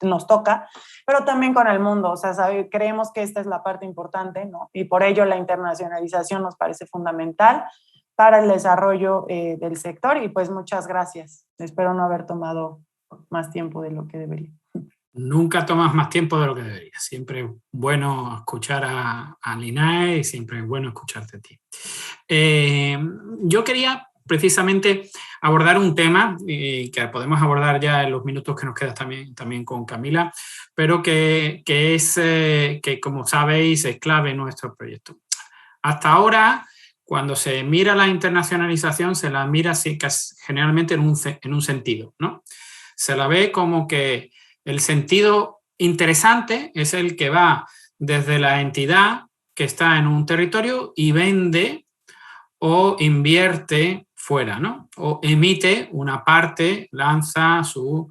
nos toca, pero también con el mundo, o sea, creemos que esta es la parte importante, ¿no? Y por ello la internacionalización nos parece fundamental para el desarrollo del sector y pues muchas gracias. Espero no haber tomado más tiempo de lo que debería. Nunca tomas más tiempo de lo que deberías. Siempre es bueno escuchar a Linae y siempre es bueno escucharte a ti. Yo quería precisamente abordar un tema que podemos abordar ya en los minutos que nos quedan también con Camila, pero que como sabéis es clave en nuestro proyecto. Hasta ahora, cuando se mira la internacionalización, se la mira así, generalmente en un sentido, ¿no? Se la ve como que el sentido interesante es el que va desde la entidad que está en un territorio y vende o invierte fuera, ¿no? O emite una parte, lanza su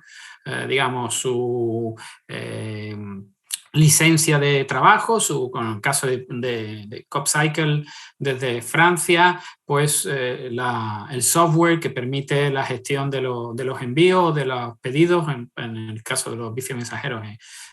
licencia de trabajo, con el caso de CopCycle desde Francia, pues el software que permite la gestión de los envíos, de los pedidos, en el caso de los bicimensajeros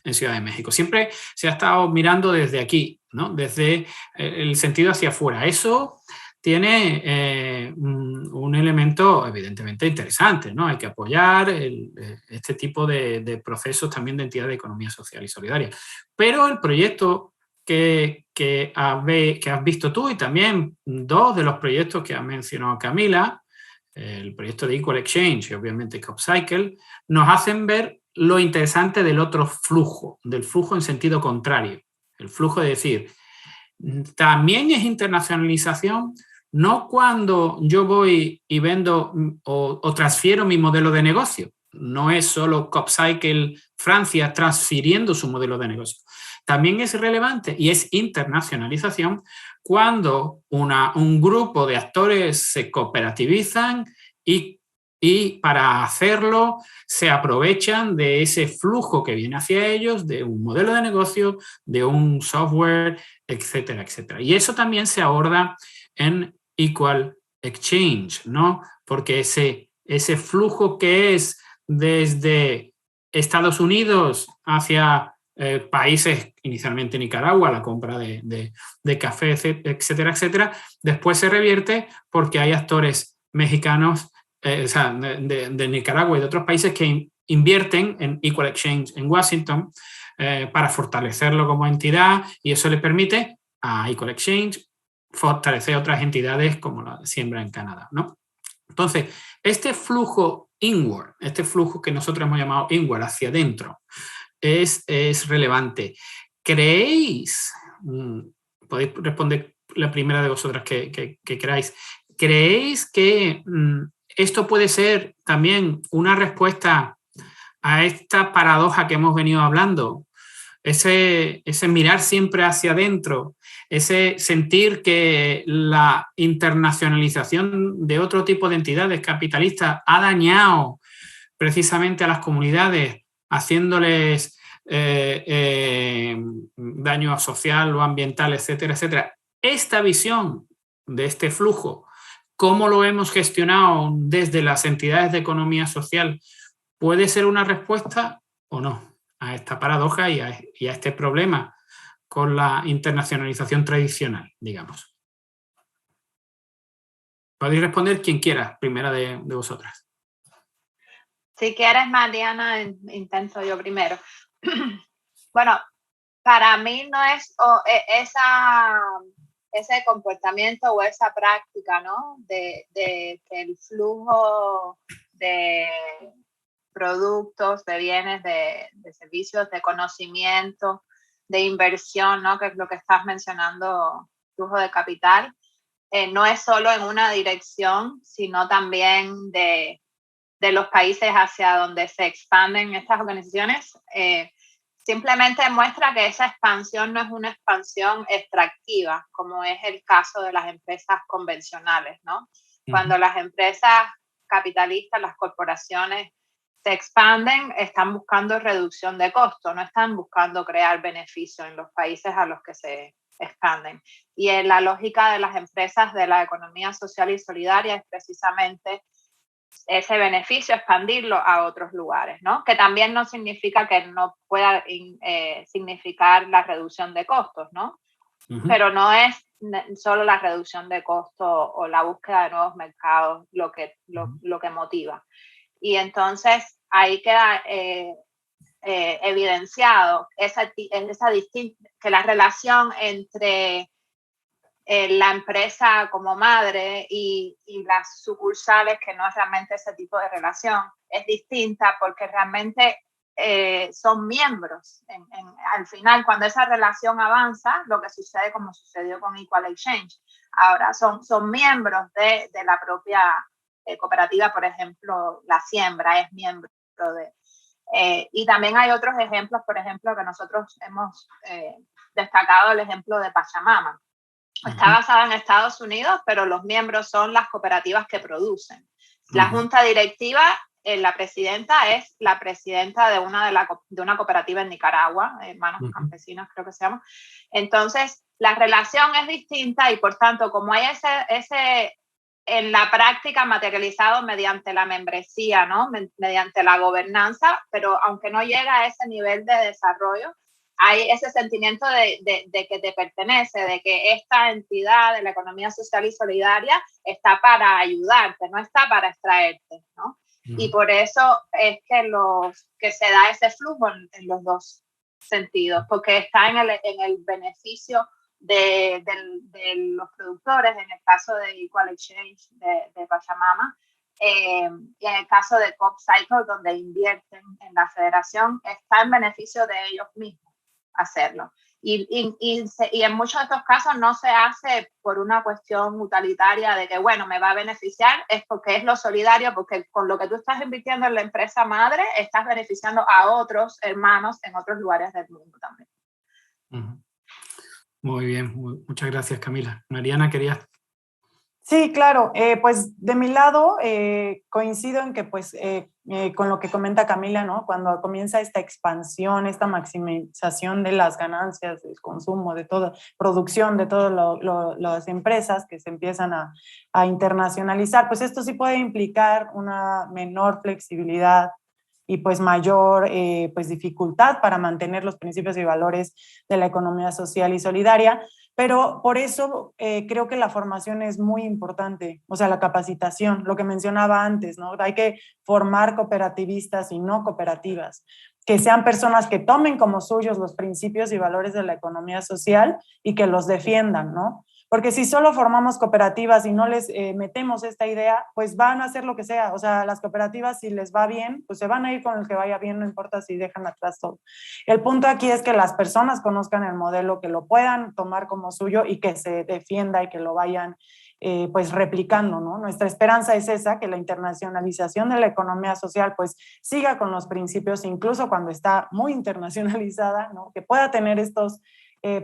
en Ciudad de México. Siempre se ha estado mirando desde aquí, ¿no? Desde el sentido hacia afuera. Eso tiene un elemento evidentemente interesante, ¿no? Hay que apoyar este tipo de procesos también de entidad de economía social y solidaria. Pero el proyecto que has visto tú y también dos de los proyectos que ha mencionado Camila, el proyecto de Equal Exchange y obviamente CopCycle, nos hacen ver lo interesante del otro flujo, del flujo en sentido contrario. El flujo de decir, también es internacionalización, no cuando yo voy y vendo o transfiero mi modelo de negocio. No es solo CopCycle Francia transfiriendo su modelo de negocio. También es relevante y es internacionalización cuando un grupo de actores se cooperativizan y para hacerlo se aprovechan de ese flujo que viene hacia ellos, de un modelo de negocio, de un software, etcétera, etcétera. Y eso también se aborda en Equal Exchange, ¿no? Porque ese flujo que es desde Estados Unidos hacia países, inicialmente Nicaragua, la compra de café, etcétera, etcétera, después se revierte porque hay actores mexicanos, de Nicaragua y de otros países que invierten en Equal Exchange en Washington para fortalecerlo como entidad y eso le permite a Equal Exchange fortalecer otras entidades como la Siembra en Canadá, ¿no? Entonces, este flujo inward, este flujo que nosotros hemos llamado inward, hacia adentro, es relevante. ¿Creéis? Podéis responder la primera de vosotras que queráis. ¿Creéis que esto puede ser también una respuesta a esta paradoja que hemos venido hablando? Ese mirar siempre hacia adentro, ese sentir que la internacionalización de otro tipo de entidades capitalistas ha dañado precisamente a las comunidades, haciéndoles daño social o ambiental, etcétera, etcétera. Esta visión de este flujo, cómo lo hemos gestionado desde las entidades de economía social, ¿puede ser una respuesta o no? a esta paradoja y a este problema con la internacionalización tradicional, digamos. Podéis responder quien quiera, primera de vosotras. Si quieres, Mariana, intento yo primero. Bueno, para mí no es ese comportamiento o esa práctica, ¿no? De que el flujo de productos, de bienes, de servicios, de conocimiento, de inversión, ¿no? Que es lo que estás mencionando, flujo de capital, no es solo en una dirección, sino también de los países hacia donde se expanden estas organizaciones. Simplemente muestra que esa expansión no es una expansión extractiva, como es el caso de las empresas convencionales, ¿no? Cuando las empresas capitalistas, las corporaciones se expanden, están buscando reducción de costos, no están buscando crear beneficio en los países a los que se expanden. Y en la lógica de las empresas de la economía social y solidaria es precisamente ese beneficio, expandirlo a otros lugares, ¿no? Que también no significa que no pueda significar la reducción de costos, ¿no? Pero no es solo la reducción de costos o la búsqueda de nuevos mercados lo que motiva. Y entonces ahí queda evidenciado que la relación entre la empresa como madre y las sucursales, que no es realmente ese tipo de relación, es distinta porque realmente son miembros. Al final, cuando esa relación avanza, lo que sucede como sucedió con Equal Exchange, ahora son miembros de la propia cooperativa. Por ejemplo, La Siembra es miembro de... y también hay otros ejemplos, por ejemplo, que nosotros hemos destacado, el ejemplo de Pachamama. Está basada en Estados Unidos, pero los miembros son las cooperativas que producen. La junta directiva, la presidenta es la presidenta de una cooperativa en Nicaragua, Manos Campesinas creo que se llama. Entonces, la relación es distinta y, por tanto, como hay ese en la práctica materializado mediante la membresía, ¿no? Mediante la gobernanza, pero aunque no llega a ese nivel de desarrollo, hay ese sentimiento de que te pertenece, de que esta entidad de la economía social y solidaria está para ayudarte, no está para extraerte, ¿no? Y por eso es que se da ese flujo en los dos sentidos, porque está en el beneficio de los productores, en el caso de Equal Exchange de Pachamama, y en el caso de CoopCycle, donde invierten en la federación, está en beneficio de ellos mismos hacerlo. Y en muchos de estos casos no se hace por una cuestión utilitaria de que, bueno, me va a beneficiar, es porque es lo solidario, porque con lo que tú estás invirtiendo en la empresa madre, estás beneficiando a otros hermanos en otros lugares del mundo también. Muy bien, muchas gracias, Camila. Mariana, ¿querías? Sí, claro. Pues de mi lado coincido en que pues con lo que comenta Camila, ¿no? Cuando comienza esta expansión, esta maximización de las ganancias, del consumo, de toda producción, de todas las empresas que se empiezan a internacionalizar, pues esto sí puede implicar una menor flexibilidad y pues mayor pues dificultad para mantener los principios y valores de la economía social y solidaria. Pero por eso creo que la formación es muy importante, o sea, la capacitación, lo que mencionaba antes, ¿no? Hay que formar cooperativistas y no cooperativas, que sean personas que tomen como suyos los principios y valores de la economía social y que los defiendan, ¿no? Porque si solo formamos cooperativas y no les metemos esta idea, pues van a hacer lo que sea. O sea, las cooperativas, si les va bien, pues se van a ir con el que vaya bien, no importa si dejan atrás todo. El punto aquí es que las personas conozcan el modelo, que lo puedan tomar como suyo y que se defienda y que lo vayan pues replicando, ¿no? Nuestra esperanza es esa, que la internacionalización de la economía social pues siga con los principios, incluso cuando está muy internacionalizada, ¿no? Que pueda tener estos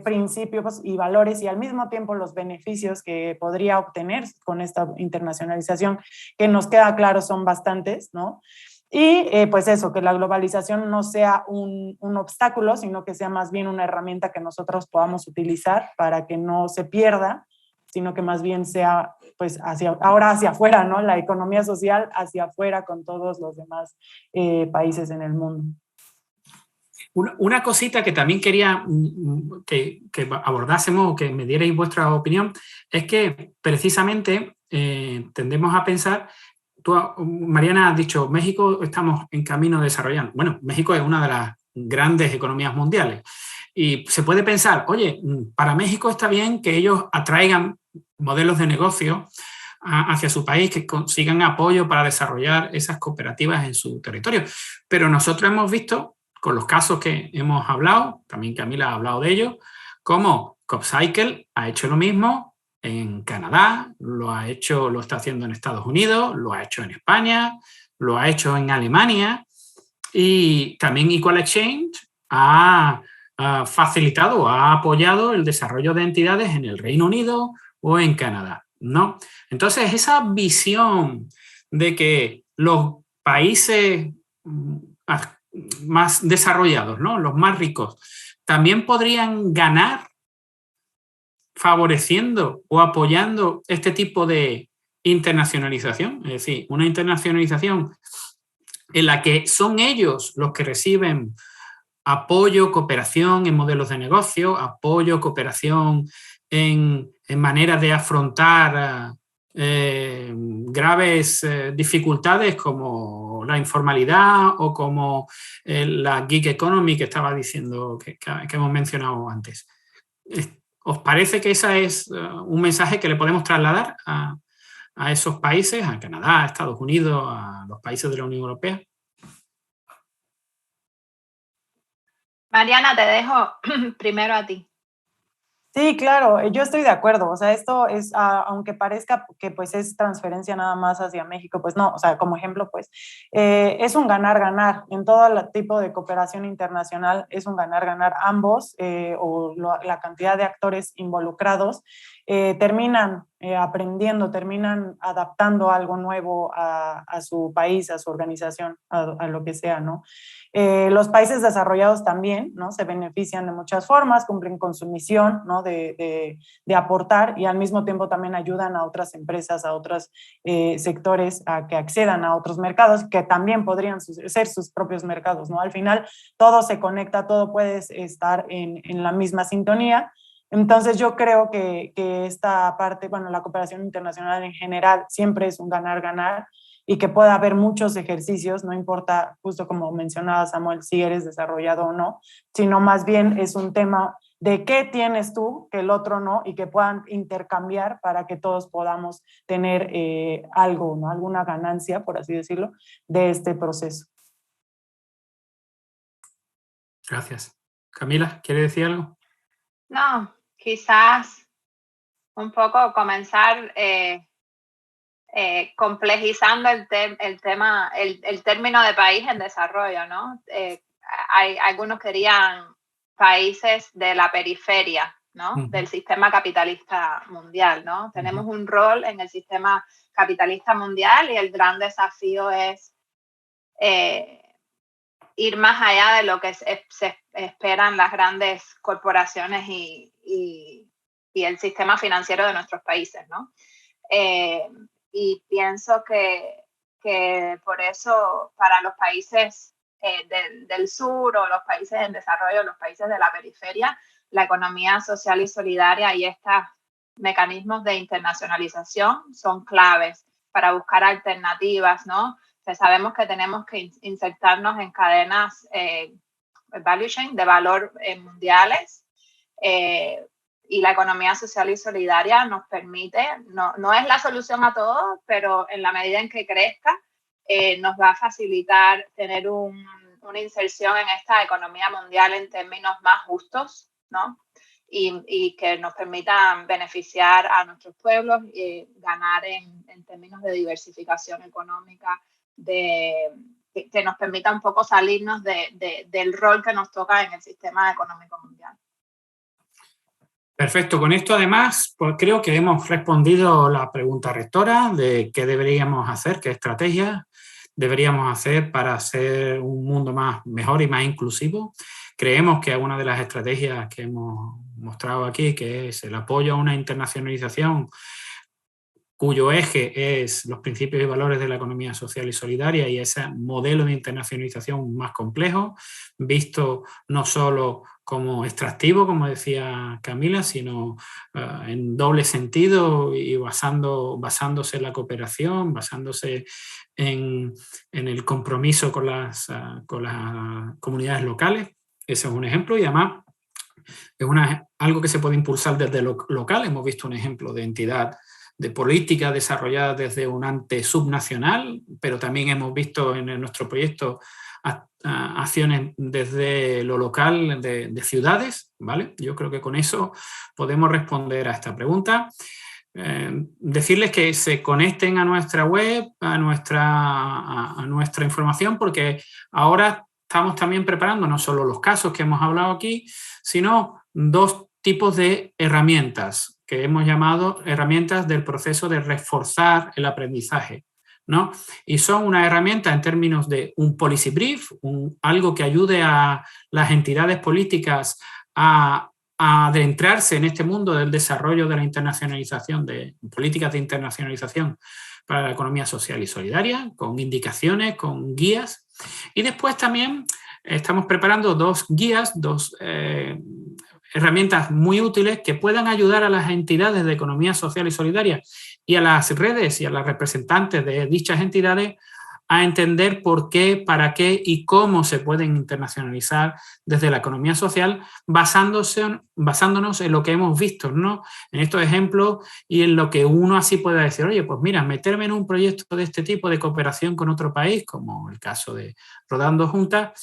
principios y valores y al mismo tiempo los beneficios que podría obtener con esta internacionalización, que nos queda claro son bastantes, ¿no? Y pues eso, que la globalización no sea un obstáculo, sino que sea más bien una herramienta que nosotros podamos utilizar para que no se pierda, sino que más bien sea pues ahora hacia afuera, ¿no? La economía social hacia afuera con todos los demás países en el mundo. Una cosita que también quería que abordásemos o que me dierais vuestra opinión es que precisamente tendemos a pensar, tú, Mariana, has dicho, México estamos en camino de desarrollar. Bueno, México es una de las grandes economías mundiales y se puede pensar, oye, para México está bien que ellos atraigan modelos de negocio hacia su país, que consigan apoyo para desarrollar esas cooperativas en su territorio. Pero nosotros hemos visto, con los casos que hemos hablado, también Camila ha hablado de ello, cómo CopCycle ha hecho lo mismo en Canadá, lo está haciendo en Estados Unidos, lo ha hecho en España, lo ha hecho en Alemania, y también Equal Exchange ha facilitado o ha apoyado el desarrollo de entidades en el Reino Unido o en Canadá, ¿no? Entonces, esa visión de que los países más desarrollados, ¿no?, los más ricos, también podrían ganar favoreciendo o apoyando este tipo de internacionalización, es decir, una internacionalización en la que son ellos los que reciben apoyo, cooperación en modelos de negocio, apoyo, cooperación en maneras de afrontar graves dificultades como la informalidad o como la gig economy que estaba diciendo, que hemos mencionado antes. ¿Os parece que ese es un mensaje que le podemos trasladar a esos países, a Canadá, a Estados Unidos, a los países de la Unión Europea? Mariana, te dejo primero a ti. Sí, claro, yo estoy de acuerdo. O sea, esto es, aunque parezca que pues es transferencia nada más hacia México, pues no, o sea, como ejemplo, pues es un ganar-ganar. En todo el tipo de cooperación internacional es un ganar-ganar. Ambos, la cantidad de actores involucrados, terminan aprendiendo, terminan adaptando algo nuevo a su país, a su organización, a lo que sea, ¿no? Los países desarrollados también, ¿no?, se benefician de muchas formas, cumplen con su misión, ¿no?, de aportar, y al mismo tiempo también ayudan a otras empresas, a otros sectores a que accedan a otros mercados que también podrían ser sus propios mercados, ¿no? Al final todo se conecta, todo puede estar en la misma sintonía. Entonces yo creo que esta parte, bueno, la cooperación internacional en general siempre es un ganar-ganar, y que pueda haber muchos ejercicios, no importa, justo como mencionaba Samuel, si eres desarrollado o no, sino más bien es un tema de qué tienes tú que el otro no, y que puedan intercambiar para que todos podamos tener algo, ¿no?, alguna ganancia, por así decirlo, de este proceso. Gracias. Camila, ¿quiere decir algo? No, quizás un poco comenzar complejizando el término de país en desarrollo, ¿no? Algunos querían países de la periferia, ¿no?, del sistema capitalista mundial, ¿no? Tenemos un rol en el sistema capitalista mundial y el gran desafío es ir más allá de lo que se esperan las grandes corporaciones y el sistema financiero de nuestros países, ¿no? Y pienso que por eso para los países del sur o los países en desarrollo, los países de la periferia, la economía social y solidaria y estos mecanismos de internacionalización son claves para buscar alternativas, ¿no? O sea, sabemos que tenemos que insertarnos en cadenas value chain de valor mundiales, y la economía social y solidaria nos permite, no es la solución a todo, pero en la medida en que crezca, nos va a facilitar tener una inserción en esta economía mundial en términos más justos, ¿no? Y que nos permita beneficiar a nuestros pueblos y ganar en términos de diversificación económica, que nos permita un poco salirnos del rol que nos toca en el sistema económico mundial. Perfecto. Con esto, además, pues creo que hemos respondido la pregunta rectora de qué deberíamos hacer, qué estrategias deberíamos hacer para hacer un mundo mejor y más inclusivo. Creemos que una de las estrategias que hemos mostrado aquí, que es el apoyo a una internacionalización cuyo eje es los principios y valores de la economía social y solidaria y ese modelo de internacionalización más complejo, visto no solo como extractivo, como decía Camila, sino en doble sentido y basándose en la cooperación, basándose en el compromiso con las comunidades locales. Ese es un ejemplo y además es algo que se puede impulsar desde lo local. Hemos visto un ejemplo de entidad de política desarrollada desde un ante subnacional, pero también hemos visto en nuestro proyecto acciones desde lo local de ciudades, ¿vale? Yo creo que con eso podemos responder a esta pregunta. Decirles que se conecten a nuestra web, a nuestra información, porque ahora estamos también preparando no solo los casos que hemos hablado aquí, sino 2 tipos de herramientas que hemos llamado herramientas del proceso de reforzar el aprendizaje, ¿no? Y son una herramienta en términos de un policy brief, algo que ayude a las entidades políticas a adentrarse en este mundo del desarrollo de la internacionalización, de políticas de internacionalización para la economía social y solidaria, con indicaciones, con guías. Y después también estamos preparando 2 guías, 2 herramientas muy útiles que puedan ayudar a las entidades de economía social y solidaria y a las redes y a las representantes de dichas entidades a entender por qué, para qué y cómo se pueden internacionalizar desde la economía social basándonos en lo que hemos visto, ¿no? En estos ejemplos y en lo que uno así pueda decir, oye, pues mira, meterme en un proyecto de este tipo de cooperación con otro país, como el caso de Rodando Juntas,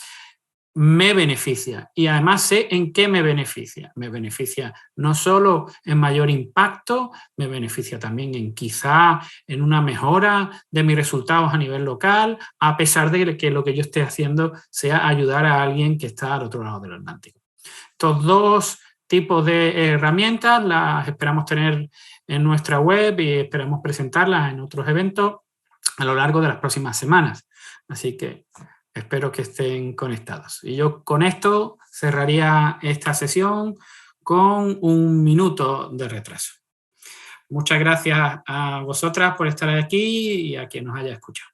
me beneficia y además sé en qué me beneficia. Me beneficia no solo en mayor impacto, me beneficia también en quizá en una mejora de mis resultados a nivel local, a pesar de que lo que yo esté haciendo sea ayudar a alguien que está al otro lado del Atlántico. Estos 2 tipos de herramientas las esperamos tener en nuestra web y esperamos presentarlas en otros eventos a lo largo de las próximas semanas. Así que espero que estén conectados. Y yo con esto cerraría esta sesión con 1 minuto de retraso. Muchas gracias a vosotras por estar aquí y a quien nos haya escuchado.